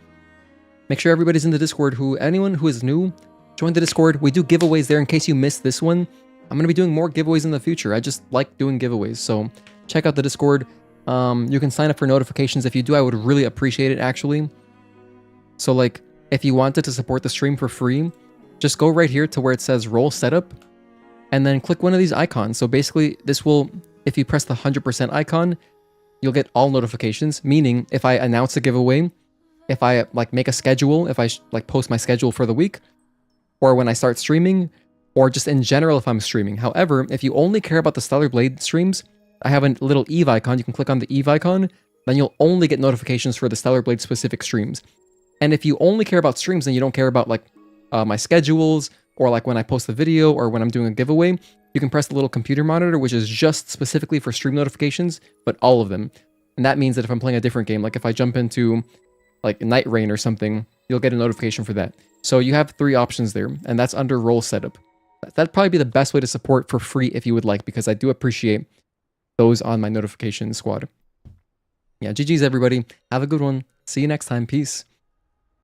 Make sure everybody's in the Discord. Anyone who is new, join the Discord. We do giveaways there in case you missed this one. I'm going to be doing more giveaways in the future. I just like doing giveaways. So check out the Discord. You can sign up for notifications. If you do, I would really appreciate it, actually. So, like, if you wanted to support the stream for free, just go right here to where it says Roll Setup, and then click one of these icons. So basically, this will, if you press the 100% icon, you'll get all notifications, meaning if I announce a giveaway, if I like make a schedule, if I like post my schedule for the week, or when I start streaming, or just in general if I'm streaming. However, if you only care about the Stellar Blade streams, I have a little Eve icon. You can click on the Eve icon, then you'll only get notifications for the Stellar Blade specific streams. And if you only care about streams and you don't care about like my schedules or like when I post a video or when I'm doing a giveaway, you can press the little computer monitor, which is just specifically for stream notifications, but all of them. And that means that if I'm playing a different game, like if I jump into like Night Rain or something, you'll get a notification for that. So you have 3 options there, and that's under role setup. That'd probably be the best way to support for free if you would like, because I do appreciate those on my notification squad. Yeah, GG's everybody. Have a good one. See you next time. Peace.